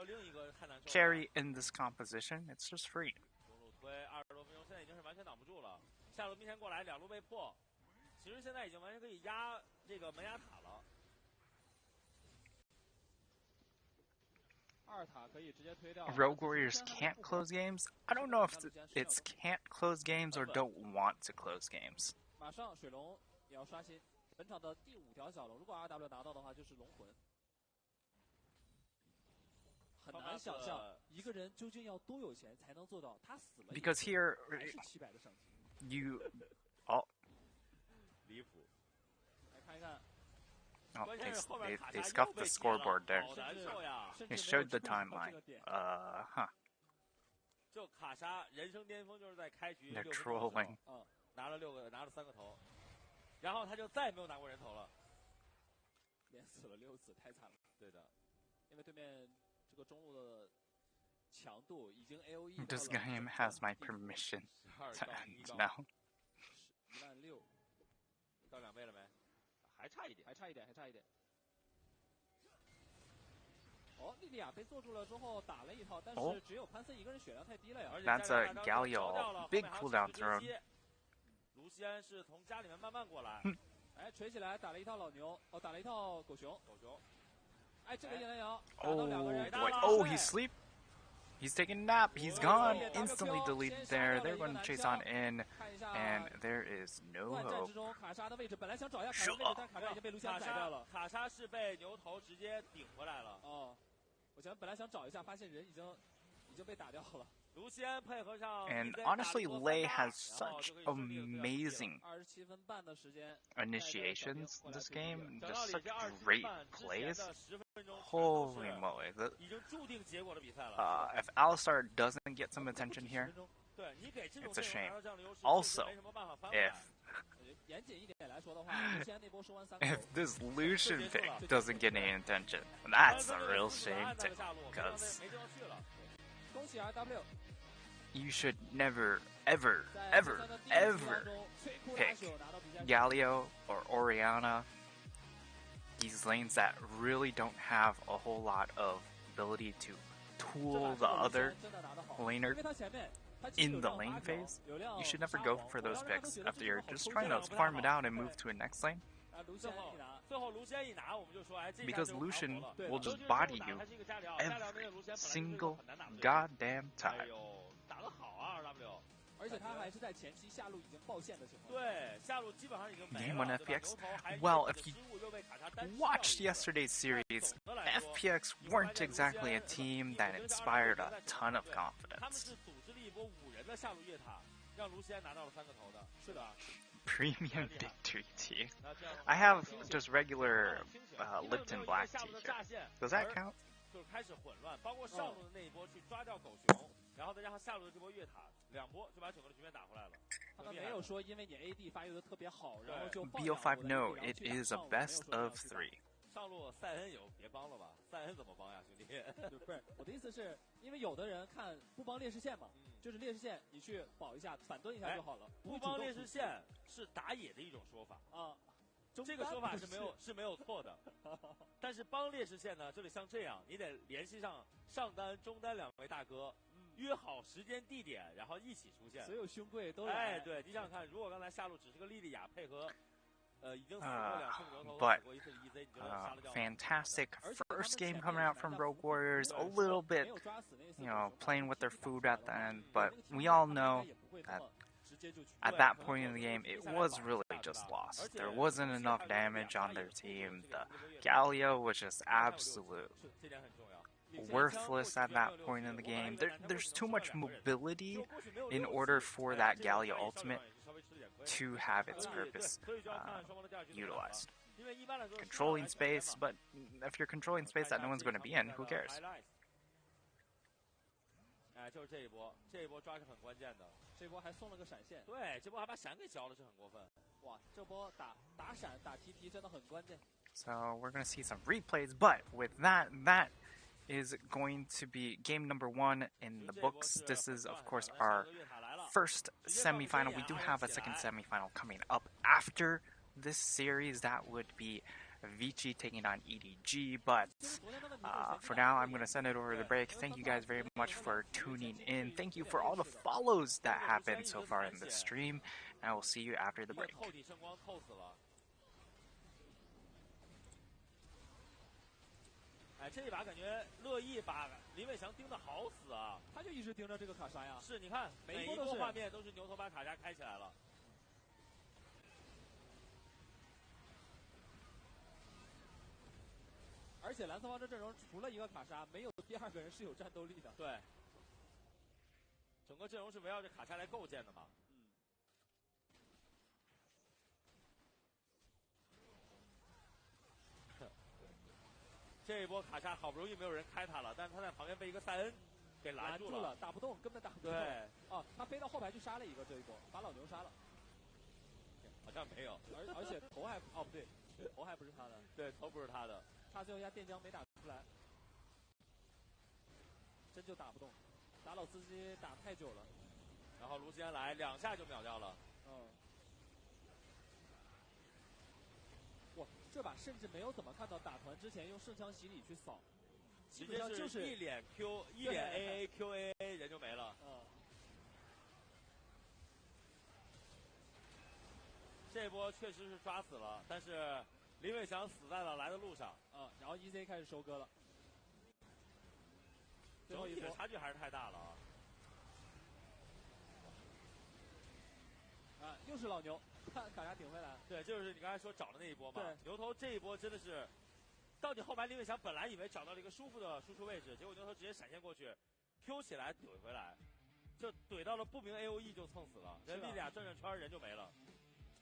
carry in this composition. It's just free.
推20多分钟，现在已经是完全挡不住了。下路兵线过来，两路被破，其实现在已经完全可以压这个门牙塔了。
二塔可以直接推掉。
Rogue Warriors can't close games. I don't know if it's can't close games or don't want to close games.
马上水龙也要刷新，本场的第5条小龙，如果 RW 拿到的话，就是龙魂。很难想象一个人究竟要多有钱才能做到他死了
Because here
还是700的赏金。
you oh
离谱。
来看一看。
Oh, they scuffed the scoreboard there. They showed the timeline. Huh.
就卡莎人生巅峰就是在开局
They're trolling.
拿了3个头，然后他就再也没有拿过人头了，
连死了6次，太惨了。
对的，
因为对面这个中路的强度已经 AOE。This
game has my permission to end now.
16000，
到2倍了没？还差一点，
还差一点。哦，莉莉娅被做住了之后打了一套，但是只有潘森一个人血量太低了呀。
That's a Galio big cooldown throw.
卢锡安是从家里面慢慢过来，
哎，锤起来打了一套老牛，哦，打了一套狗熊。哎，这个叶南瑶打到2个人。
Oh, he's asleep. He's taking a nap. He's gone. Instantly deleted there. They're going to chase on in, and there is no hope.
卡莎的位置本来想找一下卡莎位置，但卡莎已经被卢锡安宰掉了。
卡莎是被牛头直接顶回来了。
哦，我本来想找一下，发现人已经被打掉了。
And honestly, Lei has such amazing initiations in this game, just such great plays. Holy moly. If Alistar doesn't get some attention here, it's a shame. Also, if this Lucian pick doesn't get any attention, that's a real shame too, because you should never, ever, ever, ever pick Galio or Orianna. These lanes that really don't have a whole lot of ability to tool the other laner in the lane phase. You should never go for those picks after you're just trying to farm it out and move to a next lane. Because Lucian will just body you every single goddamn time.
打得好啊 RW，
而且他还是在前期下路已经爆线的情况。
对，下路基本上已经没了。
Game on FPX. Well, if you watched yesterday's series, FPX weren't exactly a team that inspired a ton of confidence.
他们是组织了一波5人的下路越塔，让卢锡安拿到了3个头的。是的。
Premium victory tea. I have just regular Lipton black tea here. Does that count?
就是开始混乱，包括上路的那一波去抓掉狗熊，然后再加上下路的这波越塔，2波就把整个的局面打回来了。
他们没有说因为你 AD 发育的特别好，然后就
BO5 no, it is a best of 3.
上路塞恩有别帮了吧？塞恩怎么帮呀，兄弟？
不是，我的意思是因为有的人看不帮劣势线嘛，就是劣势线你去保一下，反蹲一下就好了。
不帮劣势线是打野的一种说法啊。 这个说法是没有错的，但是帮劣势线呢，这里像这样，你得联系上上单、中单2位大哥，约好时间地点，然后一起出现。
所有兄贵都来。
哎，对，你想想看，如果刚才下路只是个莉莉娅配合，已经死过2次牛头，死过1次 EZ， 你就杀了掉。
Fantastic first game coming out from Rogue Warriors. A little bit, playing with their food at the end, but we all know that. At that point in the game, it was really just lost. There wasn't enough damage on their team. The Galio was just absolute. worthless at that point in the game. There's too much mobility in order for that Gallia ultimate to have its purpose utilized. Controlling space, but if you're controlling space that no one's going to be in, who cares?
哎，就是这一波，这一波抓是很关键的。
这波还送了个闪现，
对，这波还把闪给交了，是很过分。
哇，这波打闪打 TP 真的很关键。
So we're going to see some replays, but with that is going to be game number 1 in the books. This is, of course, our first semifinal. We do have a second semifinal coming up after this series. That would be Vici taking on EDG, but for now I'm going to send it over to the break. Thank you guys very much for tuning in. Thank you for all the follows that happened so far in the stream, and I will see you after the break.
哎，这一把感觉乐意把林伟翔盯得好死啊！
他就一直盯着这个卡莎呀。
是，你看每一波画面都是牛头把卡莎开起来了。
而且蓝色方这阵容除了一个卡莎，没有第二个人是有战斗力的。
对，整个阵容是围绕着卡莎来构建的嘛。这一波卡莎好不容易没有人开他了，但是他在旁边被一个塞恩给拦住了，
打不动，根本打不动。
对，
哦，他飞到后排去杀了一个，这一波把老牛杀了。
好像没有，
而且头还不对，头还不是他的。
对，头不是他的。
他最后一下电浆没打出来，真就打不动。打老司机打太久了，
然后卢锡安来2下就秒掉了。
哇，这把甚至没有怎么看到打团之前用圣枪洗礼去扫，
基本上就是一脸 Q， 一脸 AA QAA 人就没了。这波确实是抓死了，但是林伟翔死在了来的路上。
然后 EZ 开始收割了。最后一波
差距还是太大了
啊！又是老牛，看卡莎顶回来。
对，就是你刚才说找的那一波嘛。牛头这一波真的是，到你后排林伟翔本来以为找到了一个舒服的输出位置，结果牛头直接闪现过去 ，Q 起来怼回来，就怼到了不明 AOE 就蹭死了，人力俩转转圈人就没了。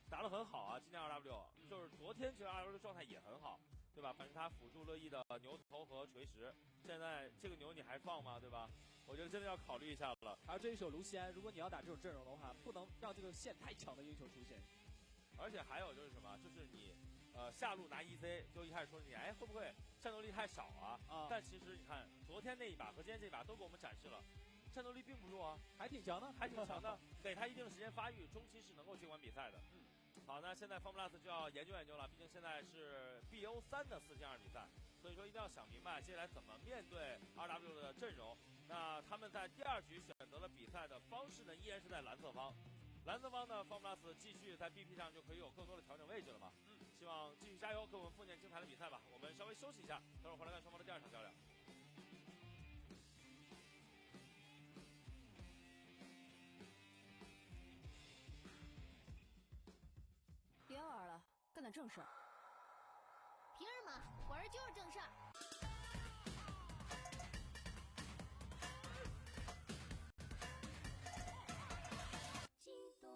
打得很好啊，今天RW 就是昨天其实RW的状态也很好，对吧？反正他辅助乐意的牛头和锤石，现在这个牛你还放吗？对吧？我觉得真的要考虑一下了。
还有这一手卢锡安，如果你要打这种阵容的话，不能让这个线太强的英雄出现。
而且还有就是什么，就是你下路拿 EZ， 就一开始说你会不会战斗力太少啊？但其实你看昨天那一把和今天这一把都给我们展示了。战斗力并不弱啊，
还挺强的，
还挺强的，给他一定的时间发育，中期是能够接管比赛的。好，那现在 Formula 就要研究研究了，毕竟现在是 BO3的4+2比赛，所以说一定要想明白接下来怎么面对 RW 的阵容。那他们在第2局选择了比赛的方式呢，依然是在蓝色方。蓝色方呢 ，Formula 继续在 BP 上就可以有更多的调整位置了嘛。希望继续加油，给我们奉献精彩的比赛吧。我们稍微休息一下，等会儿回来看双方的第2场较量。
别玩了，干点正事儿。
凭什么？玩就是正事儿。激动。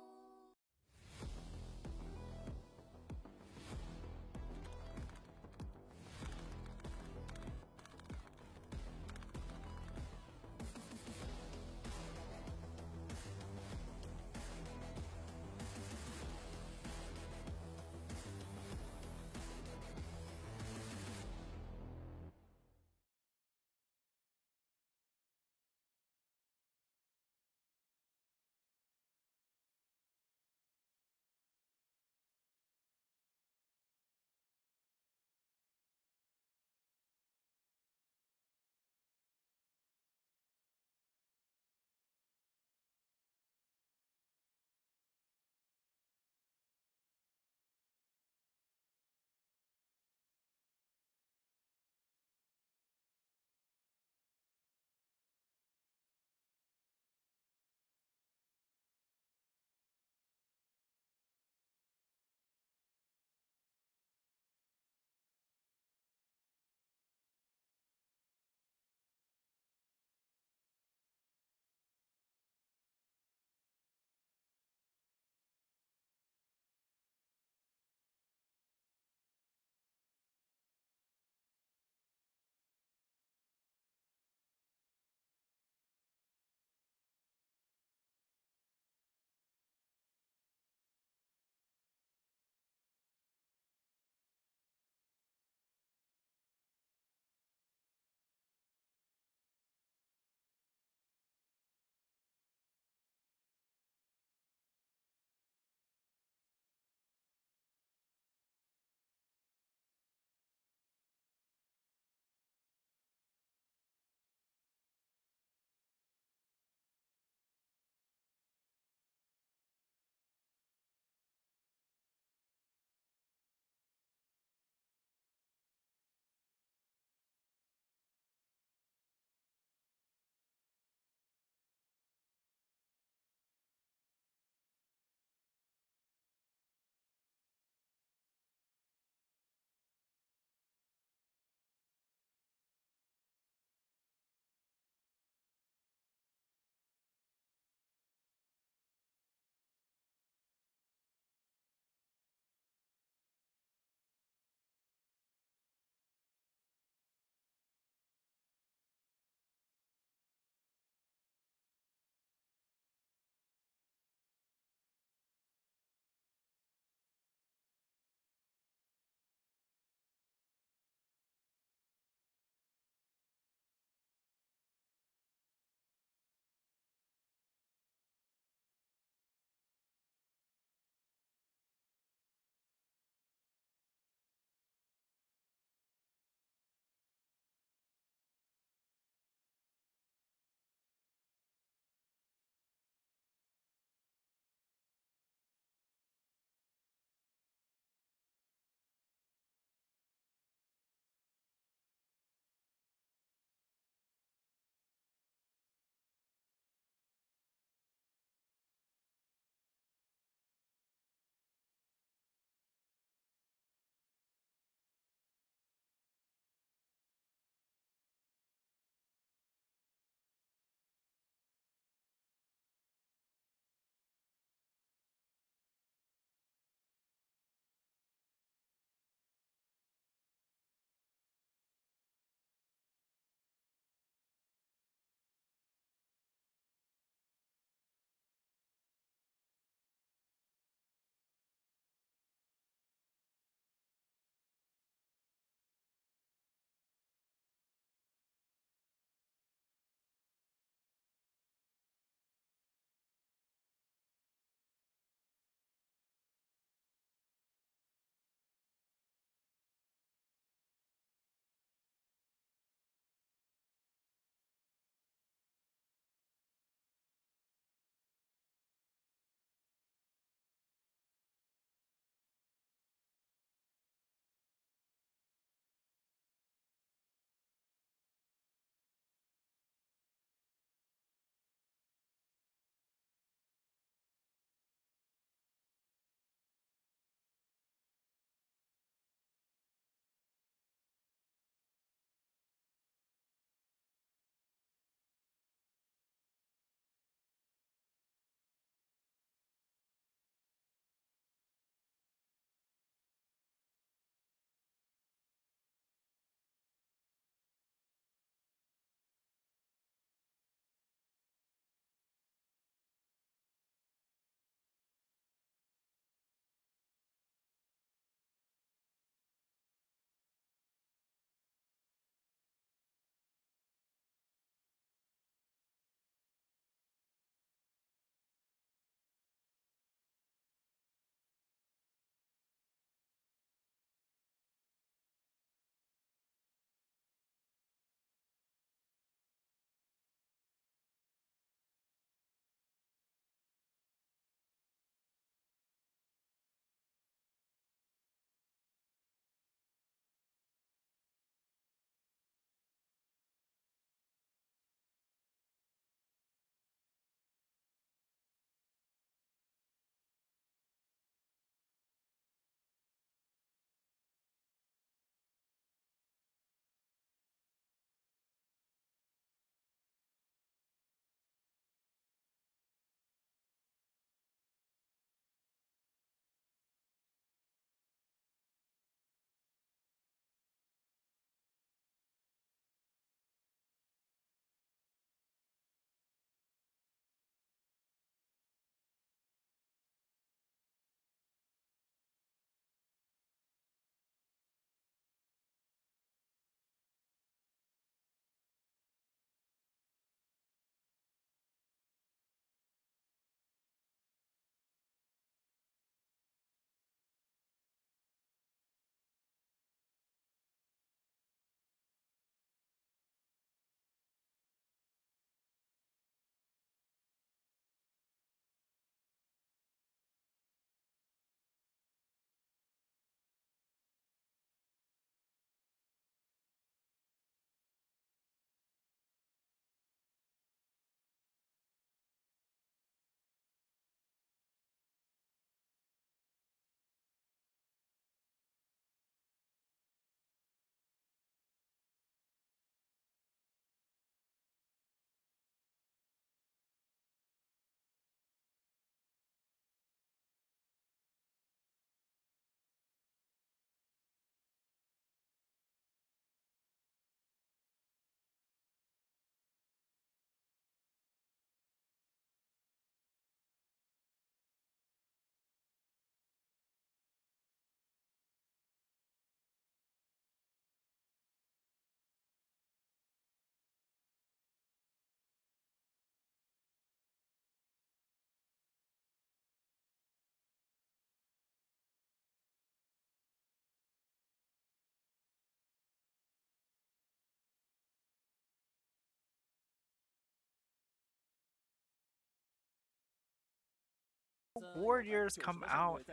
Warriors come out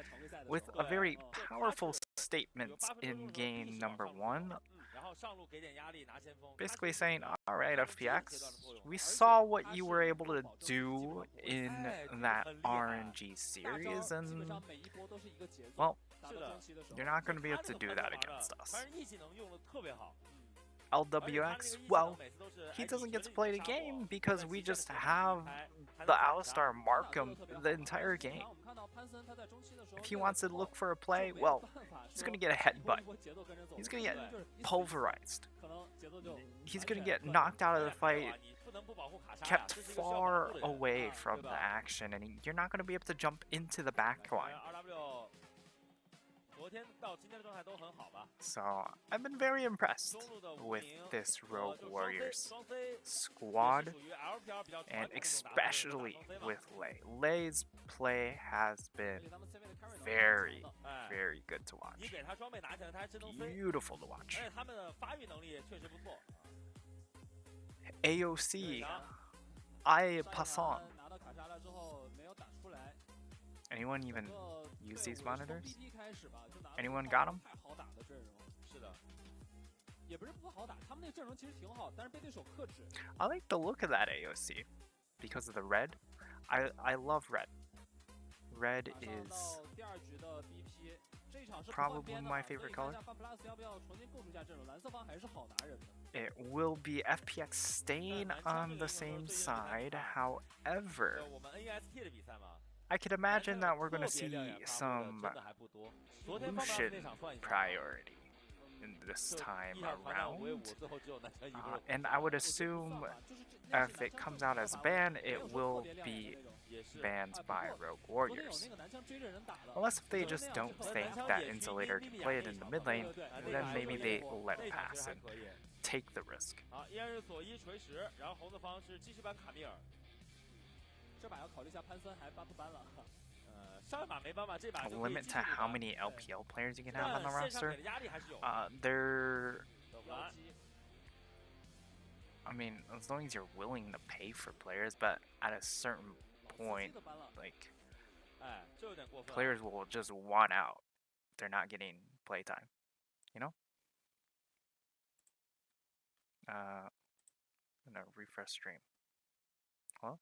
with a very powerful statement in game number 1. Basically saying, alright FPX, we saw what you were able to do in that RNG series, and, well, you're not going to be able to do that against us. LWX, well, he doesn't get to play the game because we just have the Alistar mark him the entire game. If he wants to look for a play, well, he's going to get a headbutt. He's going to get pulverized. He's going to get knocked out of the fight, kept far away from the action, and you're not going to be able to jump into the backline. So, I've been very impressed with this Rogue Warriors squad, and especially with Lei. Lei's play has been very, very good to watch. Beautiful to watch. AOC, I Passon. Anyone even use these monitors? Anyone got them? I like the look of that AOC because of the red. I love red. Red is probably my favorite color. It will be FPX staying on the same side, however, I could imagine that we're going to see some Lucian priority in this time around, and I would assume if it comes out as a ban, it will be banned by Rogue Warriors. Unless if they just don't think that Insulator can play it in the mid lane, then maybe they will let it pass and take the risk. A limit to how many LPL players you can have on the roster. I mean, as long as you're willing to pay for players, but at a certain point, like, players will just want out. They're not getting playtime, you know? I'm gonna refresh stream. Hello?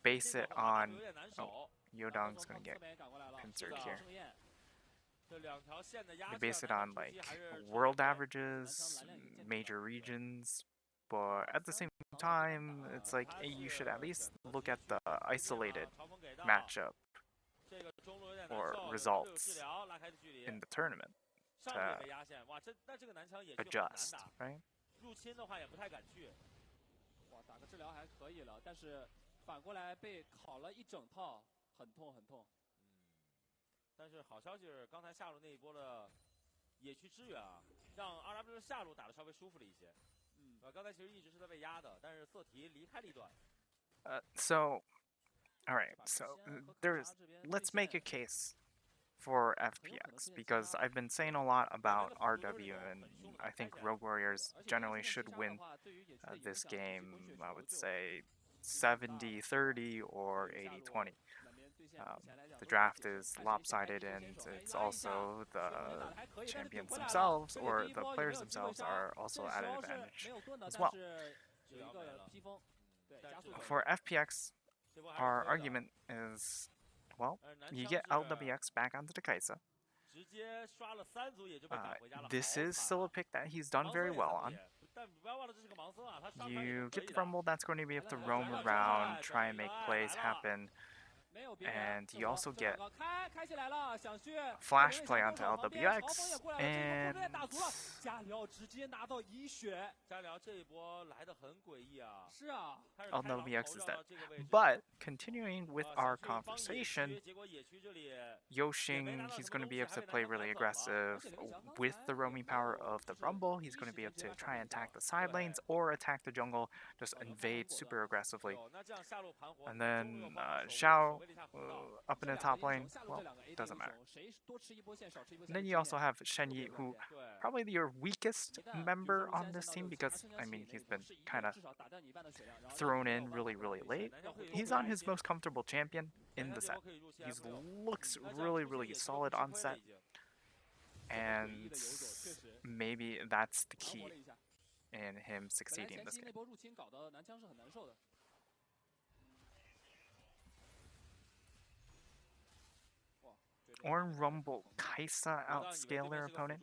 base it on... Oh, Yodong's gonna get pincered here. They base it on like world averages, major regions, but at the same time, it's like hey, you should at least look at the isolated matchup or results in the tournament to adjust, right?
入侵的话也不太敢去。哇，打个治疗还可以了，但是反过来被烤了一整套，很痛很痛。但是好消息是，刚才下路那一波的野区支援啊，让 RW 的下路打得稍微舒服了一些。刚才其实一直是在被压的，但是色提离开了一段。
So, all right. So let's make a case for FPX because I've been saying a lot about RW and I think Rogue Warriors generally should win this game. I would say 70-30 or 80-20. The draft is lopsided and it's also the champions themselves or the players themselves are also at an advantage as well. For FPX, our argument is, well, you get LWX back onto the Kaisa. This is still a pick that he's done very well on. You get the Rumble that's going to be able to roam around, try and make plays happen. And you also get flash play onto LWX, and LWX is dead. But continuing with our conversation, Yoshing, he's going to be able to play really aggressive with the roaming power of the Rumble. He's going to be able to try and attack the side lanes or attack the jungle, just invade super aggressively. And then Xiao up in the top lane, well, doesn't matter. And then you also have Shen Yi, who probably your weakest member on this team because, I mean, he's been kind of thrown in really, really late. He's on his most comfortable champion in the set. He looks really, really solid on set. And maybe that's the key in him succeeding in this game. Or Rumble Kaisa outscale their opponent.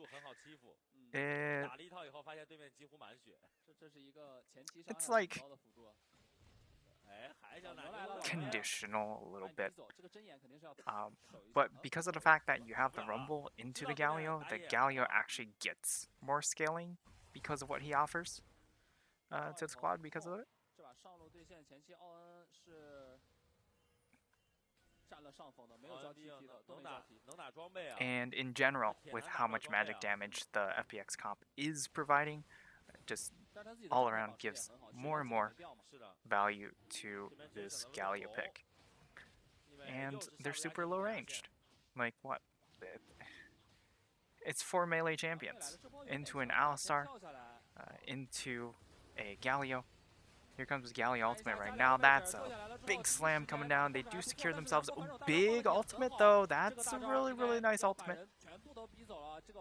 It's like conditional a little bit. But because of the fact that you have the Rumble into the Galio actually gets more scaling because of what he offers to the squad because of it. And in general, with how much magic damage the FPX comp is providing, just all around gives more and more value to this Galio pick. And they're super low ranged. Like what? It's 4 melee champions into an Alistar, into a Galio. Here comes Galio ultimate right now. That's a big slam coming down. They do secure themselves. Oh, big ultimate though. That's a really, really nice ultimate.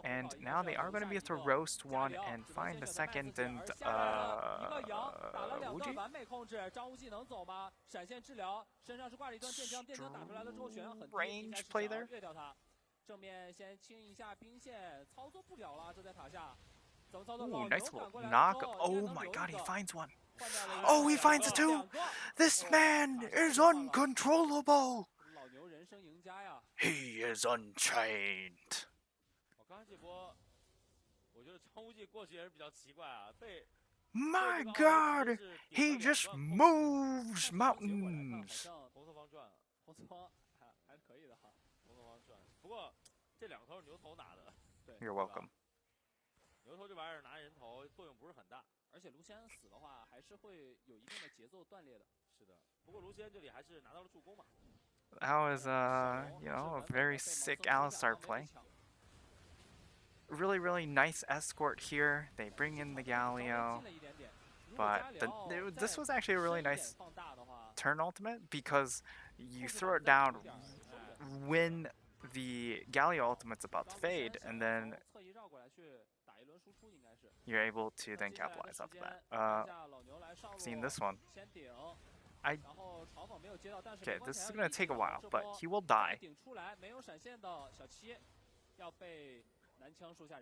And now they are going to be able to roast one and find a second. And Wuji? Range play there. Ooh, nice little knock. Oh my god, he finds one. Oh, he finds it too! This man is uncontrollable! He is unchained. My god! He just moves mountains! You're welcome.
牛头这玩意儿拿人头作用不是很大，而且卢锡安死的话还是会有一定的节奏断裂的。是的，不过卢锡安这里还是拿到了助攻嘛。
That was you know, a very sick Alistar play. Really, really nice escort here. They bring in the Galio, but this was actually a really nice turn ultimate because you throw it down when the Galio ultimate's about to fade, and then you're able to then capitalize off of that. Seen this one. Okay, this is gonna take a while, but he will die.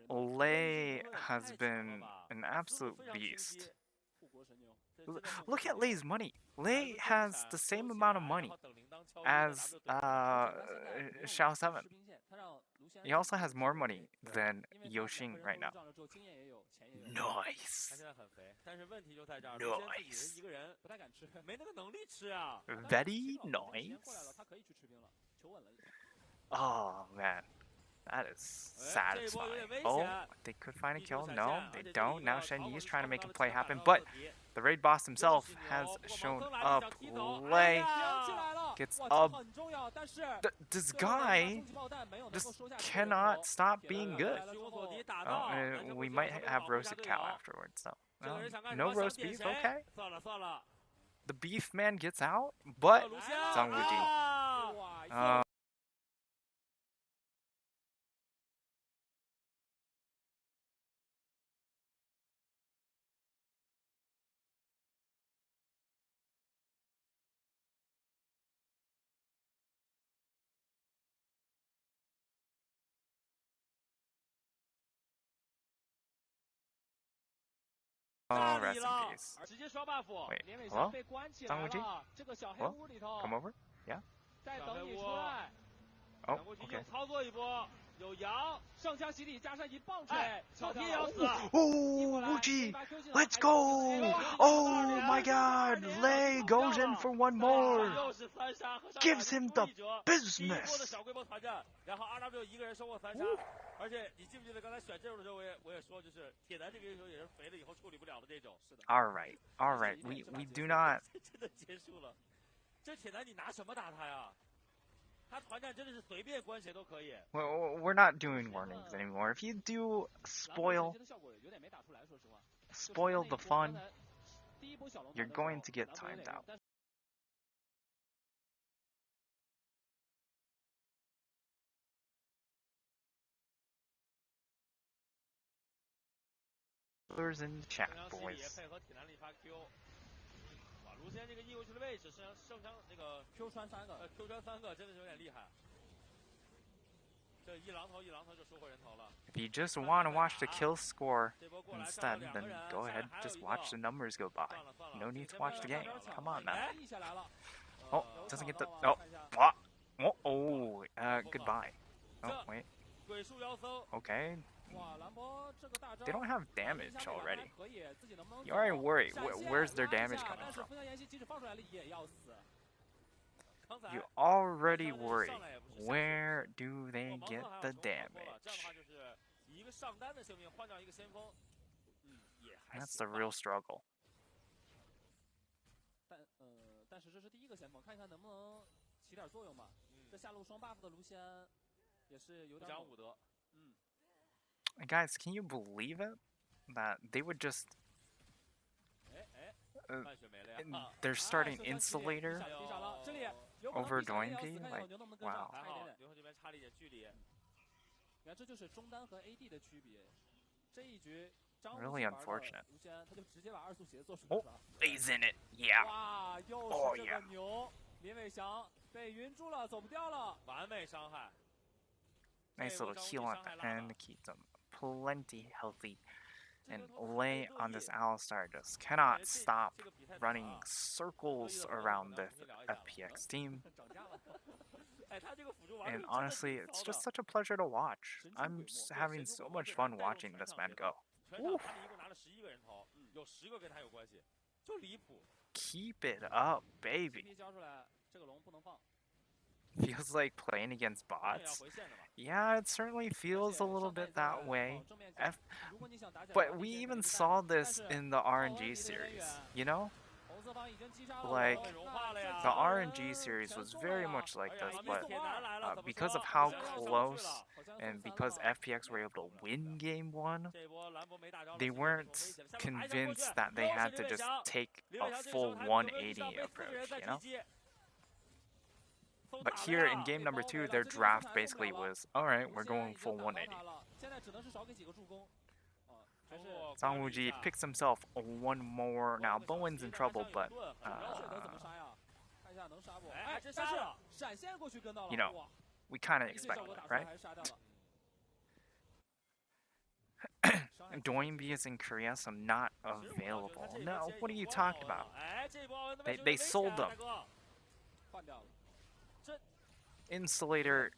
Lei has been an absolute beast. Look at Lei's money. Lei has the same amount of money as Xiao 7. He also has more money than Yoshing right now. Nice. Nice. Very nice. Oh man, that is satisfying. Oh, they could find a kill. No, they don't. Now Shen Yi is trying to make a play happen, but the raid boss himself has shown up. Lei gets up. This guy just cannot stop being good. Oh, we might have roasted cow afterwards, though. No roast beef, okay. The beef man gets out, but Zhang Wuji. Oh, rest in peace. Wait, hello? Zhang Wuji? Hello? Come over? Yeah? Oh, okay. Oh, Wuji! Let's go! Oh my god! Lei goes in for one more! Gives him the business! Alright, alright, we do not... Well, we're not doing warnings anymore. If you do spoil the fun, you're going to get timed out. In the chat, boys. If you just want to watch the kill score instead, then go ahead, just watch the numbers go by. No need to watch the game. Come on, man. Oh, doesn't get the... Oh, goodbye. Oh, wait. Okay. They don't have damage already. You already worry. Where's their damage coming from? You already worry. Where do they get the damage? That's the real struggle. Guys, can you believe it? That they would just... they're starting Insulator over Doinpi? Like, wow. Really unfortunate. Oh, he's in it. Yeah. Oh, yeah. Nice little heal at the end to keep them plenty healthy. And Lei on this Alistar just cannot stop running circles around the FPX team. And honestly, it's just such a pleasure to watch. I'm having so much fun watching this man go. Oof. Keep it up, baby. Feels like playing against bots. Yeah, it certainly feels a little bit that way. But we even saw this in the RNG series, you know? Like, the RNG series was very much like this, but because of how close and because FPX were able to win game 1, they weren't convinced that they had to just take a full 180 approach, you know? But here in game number 2, their draft basically was, alright, we're going full 180. Zhang Wuji picks himself one more. Now, Bowen's in trouble, but you know, we kind of expect that, right? Doinby is in Korea, so not available. No, what are you talking about? They sold them. Insulator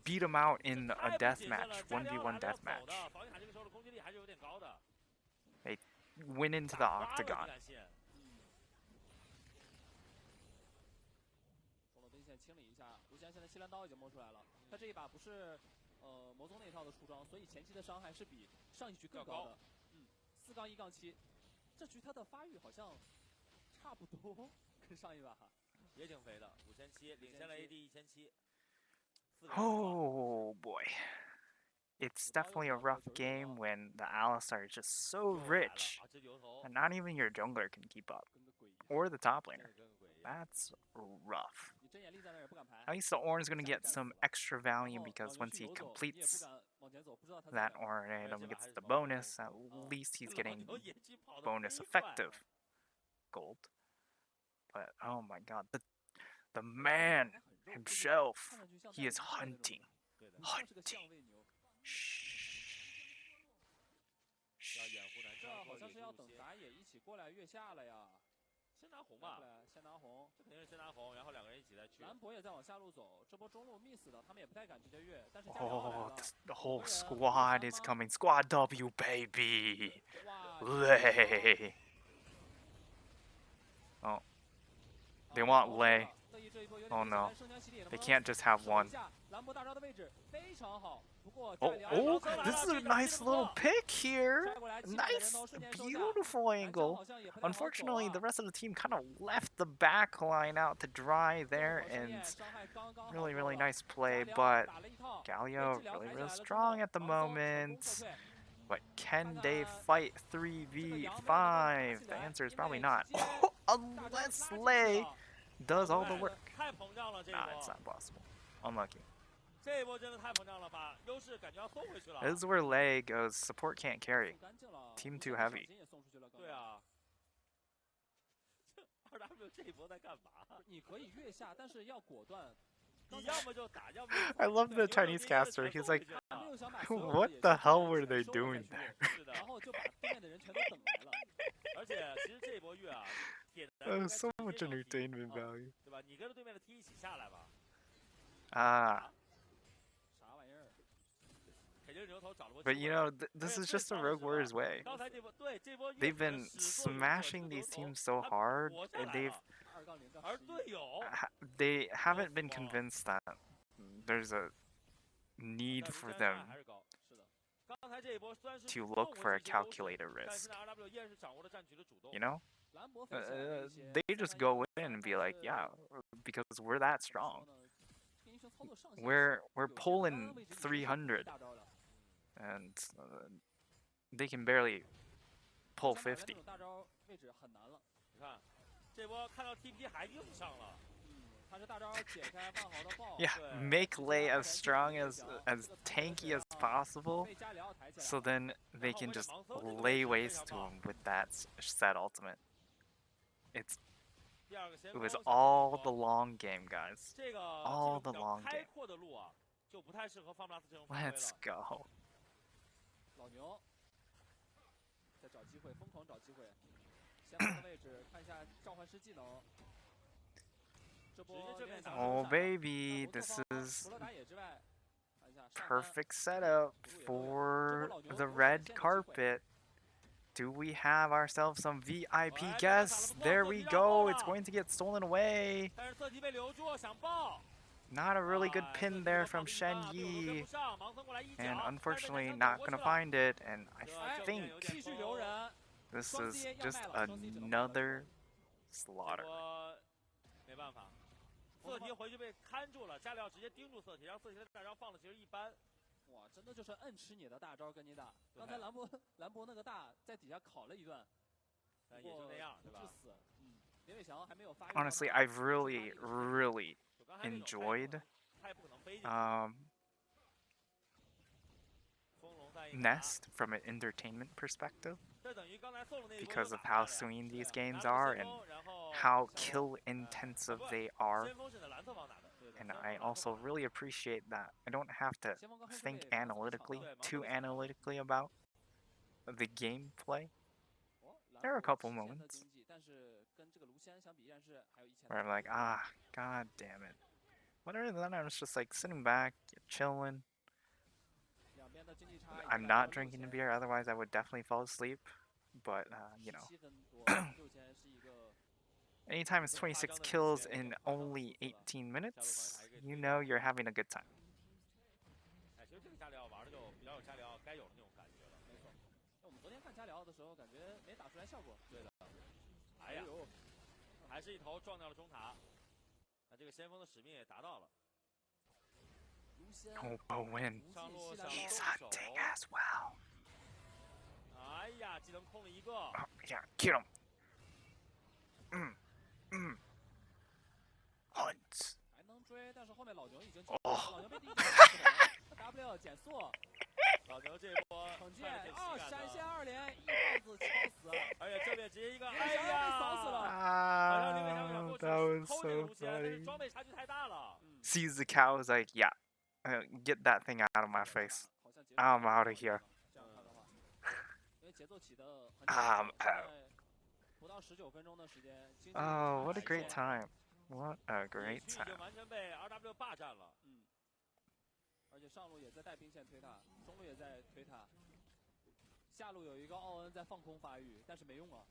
beat him out in a death match, 1v1 death match. They went into the octagon. Oh boy. It's definitely a rough game when the Alistar is just so rich and not even your jungler can keep up. Or the top laner. That's rough. At least the Ornn's gonna get some extra value because once he completes that Ornn and gets the bonus, at least he's getting bonus effective gold. But oh my god, the man himself, he is hunting. Hunting. Shh.
先拿红吧，先拿红，这肯定是先拿红，然后两个人一起再去。兰博也在往下路走，这波中路 miss 的，他们也不太敢直接越，但是加油来了。
The whole squad is coming. Squad W, baby. Lay. Oh. They want Lay. Oh no. They can't just have one. Oh, this is a nice little pick here. Nice, beautiful angle. Unfortunately, the rest of the team kind of left the back line out to dry there, and really, really nice play, but Galio really strong at the moment. But can they fight 3v5? The answer is probably not. Unless Lay does all the work. Nah, it's not possible. Unlucky. This is where Lay goes, support can't carry. Team too heavy. I love the Chinese caster. He's like, what the hell were they doing there? So much entertainment value. But you know, this is just the Rogue Warriors way. They've been smashing these teams so hard, and they haven't been convinced that there's a need for them to look for a calculated risk. You know? They just go in and be like, yeah, because we're that strong. We're pulling 300, and they can barely pull 50. Yeah, make Lay as strong as tanky as possible, so then they can just lay waste to him with that set ultimate. It was all the long game, guys. All the long game. Let's go. Oh baby, this is perfect setup for the red carpet. Do we have ourselves some VIP guests? There we go. It's going to get stolen away. Not a really good pin there from Shen Yi. And unfortunately not going to find it. And I think this is just another slaughter. Honestly, I've really enjoyed Nest from an entertainment perspective because of how swinging these games are and how kill intensive they are. And I also really appreciate that I don't have to think too analytically about the gameplay. There are a couple moments where I'm like, ah, god damn it. But other than that, I was just like sitting back, chilling. I'm not drinking a beer, otherwise I would definitely fall asleep. But, you know, anytime it's 26 kills in only 18 minutes, you know you're having a good time. Oh, Bo3, he's hunting as well. Oh, yeah, get him. Hunt. Oh.
W 减速，老牛这波惩戒啊，闪现2连，1棒子敲死，而且这边直接一个，哎呀，被扫死了。好像林伟翔想过去偷这个卢锡安，但是装备差距太大了。
Sees the cow, is like, yeah, get that thing out of my face. I'm out of here. I'm out. Oh, what a great time. What a great time.
已经完全被 RW 霸占了。
而且上路也在带兵线推塔，中路也在推塔，下路有一个奥恩在放空发育，但是没用啊。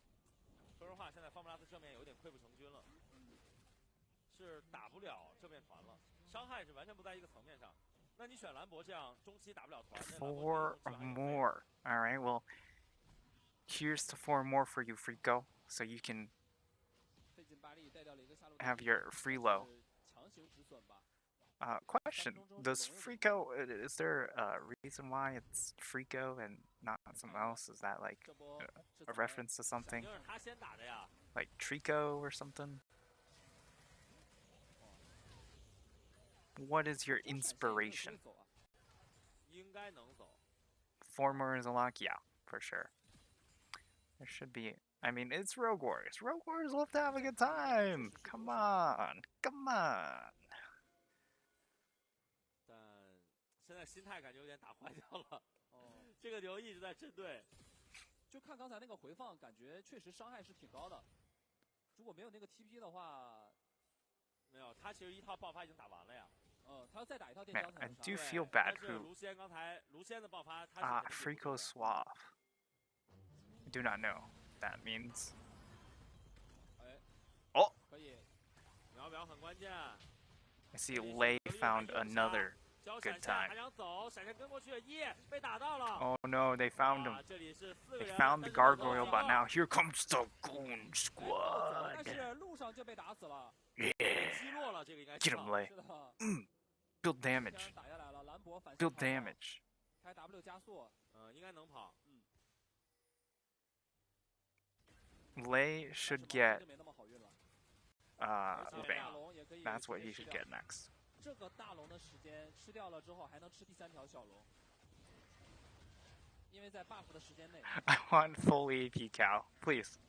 说实话，现在方布拉斯正面有点溃不成军了，是打不了正面团了，伤害是完全不在一个层面上。那你选兰博这样中期打不了团
，4 more. All right, well, here's the 4 more for you, Frico, so you can have your free low. Question: does Frico? Is there a reason why it's Frico and not something else? Is that like a reference to something? Like Trico or something? What is your inspiration? 4 more is a lock? Yeah, for sure. There should be. I mean, it's Rogue Warriors. Rogue Warriors love to have a good time. Come on, come on.
现在心态感觉有点打坏掉了。这个牛一直在针对。
就看刚才那个回放，感觉确实伤害是挺高的。如果没有那个 TP 的话，
没有，他其实一套爆发已经打完了呀。
他要再打一套电交才能
I do feel bad who.
卢锡安刚才卢锡安的爆发，Frico
Suave. I do not know what that means. 哦。
可以。秒表很关键。
I see Lei found another. Good time. Oh no, they found him. They found the gargoyle, but now here comes the goon squad. Yeah. Get him, Lei. Build damage. Build damage. Lei should get Ubang. That's what he should get next.
这个大龙的时间吃掉了之后，还能吃第3条小龙，因为在 buff 的时间内。
I want full AP cow, please.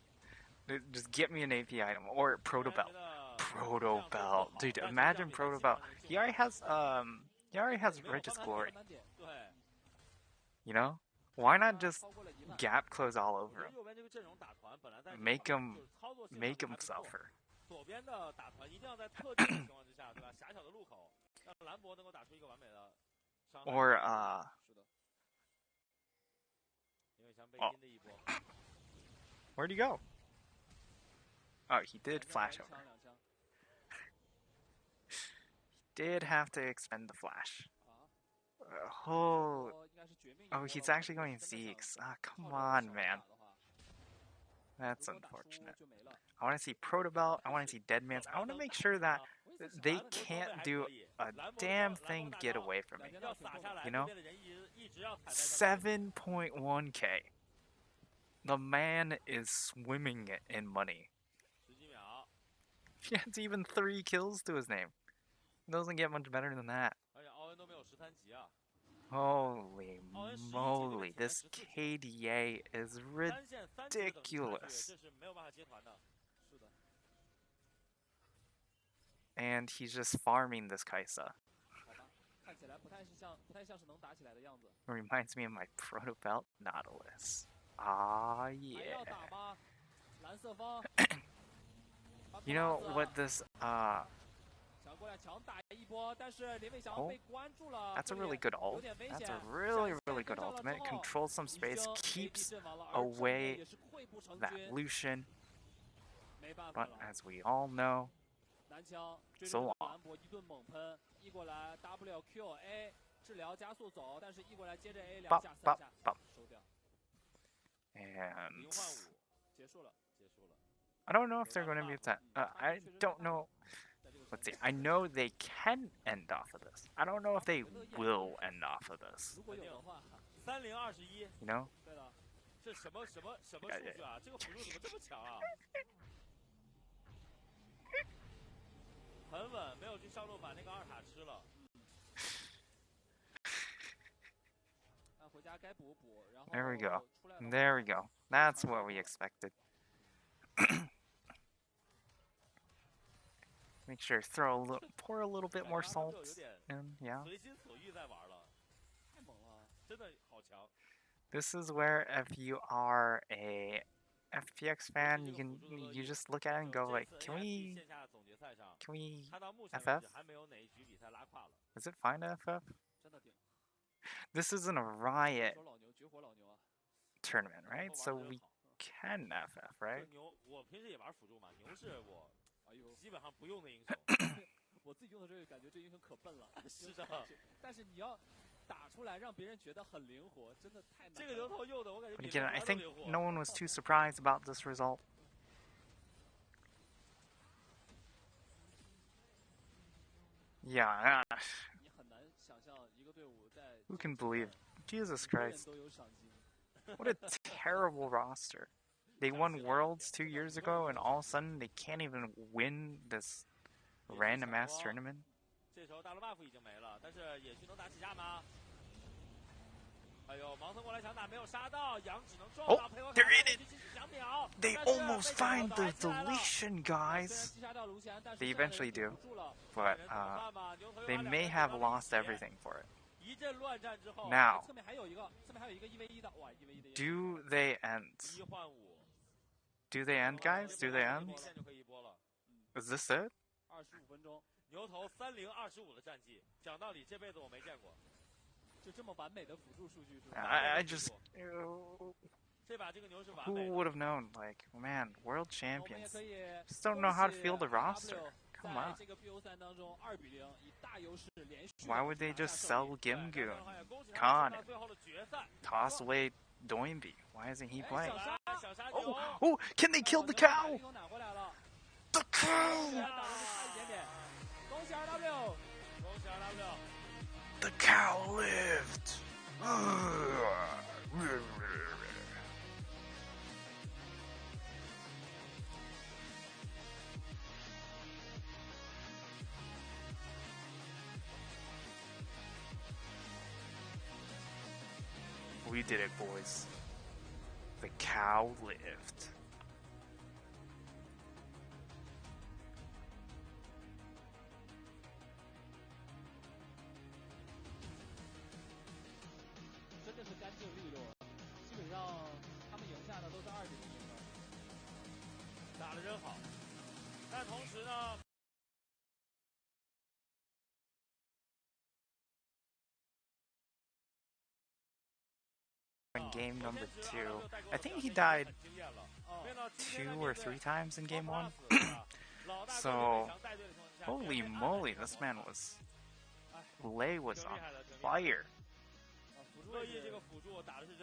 Just get me an AP item or Proto Belt. Proto Belt, dude. Imagine Proto Belt. He already has Regis Glory. You know, why not just gap close all over him? Make him suffer.
左边的打团一定要在特定的情况之下，对吧？狭小的路口，让兰博能够打出一个完美的伤害。
Or
是的。因为像被阴的一波。
Where'd he go? Oh, he did flash over. He did have to expend the flash. Oh, he's actually going Zeke's. Ah, come on, man. That's unfortunate. I want to see Proto Belt. I want to see Deadman's. I want to make sure that they can't do a damn thing to get away from me. You know? 7.1k. The man is swimming in money. He has even 3 kills to his name. It doesn't get much better than that. Holy moly, this KDA is ridiculous. And he's just farming this Kaisa. Reminds me of my proto belt Nautilus. Ah, yeah. You know what this, oh, that's a really good ult. That's a really, really good ultimate. It controls some space, keeps away that Lucian. But as we all know, so long. Bop, bop, bop. And I don't know if they're going to be attacked. I don't know. Let's see. I know they can end off of this. I don't know if they will end off of this. You know? There we go. There we go. That's what we expected. Make sure pour a little bit more salt in, yeah. This is where if you are a FPX fan, you just look at it and go like, can we FF? Is it fine to FF? This isn't a Riot tournament, right? So we can FF, right?
我自己用的这个感觉这英雄可笨了，是的。但是你要打出来让别人觉得很灵活，真的太难了。这个牛头用的我感觉。But
again, I think no one was too surprised about this result. Yeah. Who can believe? Jesus Christ. What a terrible roster. They won Worlds 2 years ago, and all of a sudden they can't even win this random ass tournament. Oh, they're in it! They almost find the deletion, guys. They eventually do, but they may have lost everything for it. Now, do they end? Do they end, guys? Do they end? Is this it? I just... who would have known? Like, man, world champions. Just don't know how to field the roster. Come on. Why would they just sell Gimgoon, Khan, toss away Doinby? Why isn't he playing? Oh, can they kill the cow? The cow! The cow lived! We did it, boys. The cow lived. In game number 2, I think he died 2 or 3 times in game 1. So, holy moly, this man was... Lei was on fire.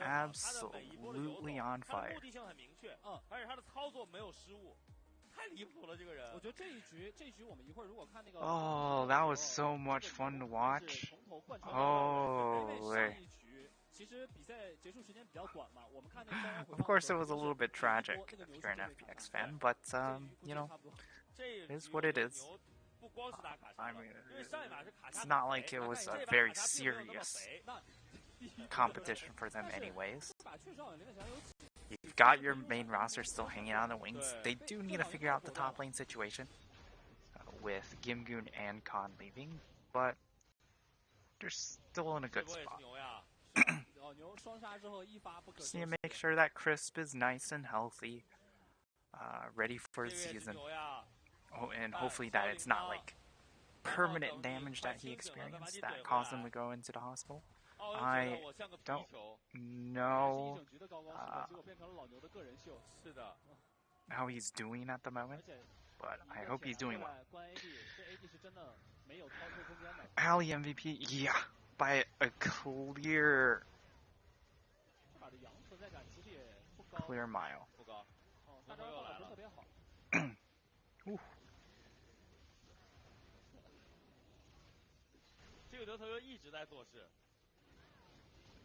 Absolutely on fire. Oh, that was so much fun to watch. Holy. Of course, it was a little bit tragic if you're an FPX fan, but, you know, it is what it is. I mean, it's not like it was a very serious competition for them anyways. You've got your main roster still hanging on the wings. They do need to figure out the top lane situation with Gimgoon and Khan leaving, but they're still in a good spot. Just need to make sure that Crisp is nice and healthy, ready for the season. Oh, and hopefully that it's not like permanent damage that he experienced that caused him to go into the hospital. I don't know how he's doing at the moment, but I hope he's doing well. Ali MVP, yeah, by a clear mile. Ooh.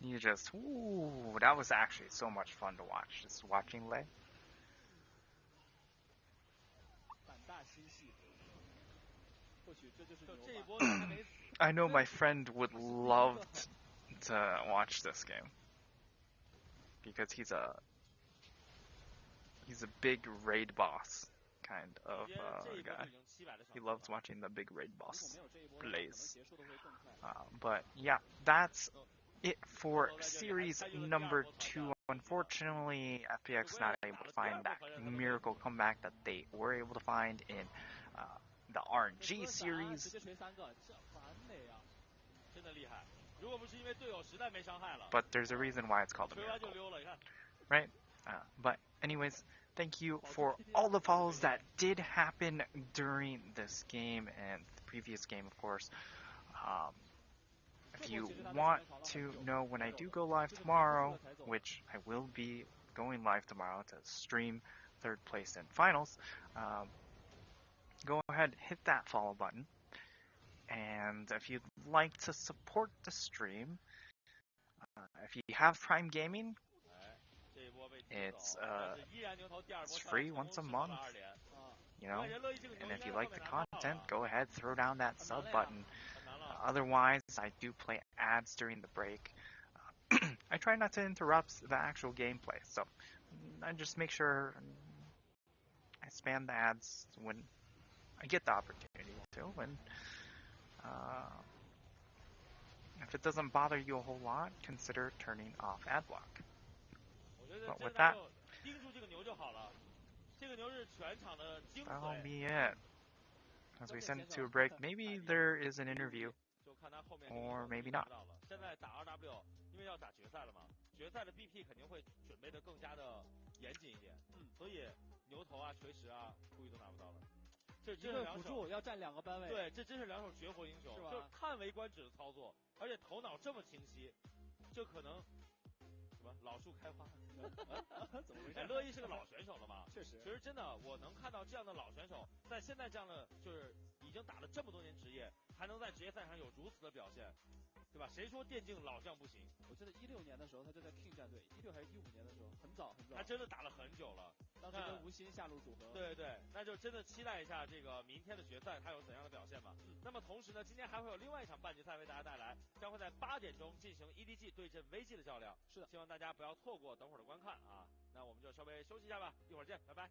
You just, ooh, that was actually so much fun to watch, just watching Lei. I know my friend would love to watch this game because he's a big raid boss kind of guy. He loves watching the big raid boss plays. But yeah, that's it for series number 2. Unfortunately, FPX not able to find that miracle comeback that they were able to find in the RNG series. But there's a reason why it's called a miracle, right? But anyways, thank you for all the follows that did happen during this game and the previous game, of course. If you want to know when I do go live tomorrow, which I will be going live tomorrow to stream 3rd place in finals, go ahead, hit that follow button. And if you'd like to support the stream, if you have Prime Gaming, it's free once a month, you know. And if you like the content, go ahead, throw down that sub button. Otherwise, I do play ads during the break. I try not to interrupt the actual gameplay, so I just make sure I spam the ads when I get the opportunity to. And if it doesn't bother you a whole lot, consider turning off ad block. But with that, that'll be it. As we send it to a break, maybe there is an interview, or maybe not.
现在打 RW， 因为要打决赛了嘛，决赛的 BP 肯定会准备的更加的严谨一点，所以牛头啊、锤石啊，估计都拿不到了。这真是辅助要占2个班位，对，这真是2手绝活英雄，就是叹为观止的操作，而且头脑这么清晰，这可能什么老树开花。怎么回事？乐意是个老选手了嘛？确实，其实真的，我能看到这样的老选手，在现在这样的就是已经打了这么多年职业，还能在职业赛上有如此的表现。 对吧？谁说电竞老将不行？我记得16年的时候，他就在 King 战队，16还是15年的时候，很早很早。他真的打了很久了。当时跟吴昕下路组合。对对，那就真的期待一下这个明天的决赛，他有怎样的表现吧。那么同时呢，今天还会有另外一场半决赛为大家带来，将会在8点钟进行 EDG 对阵 VG 的较量。是的，希望大家不要错过等会儿的观看啊。那我们就稍微休息一下吧，一会儿见，拜拜。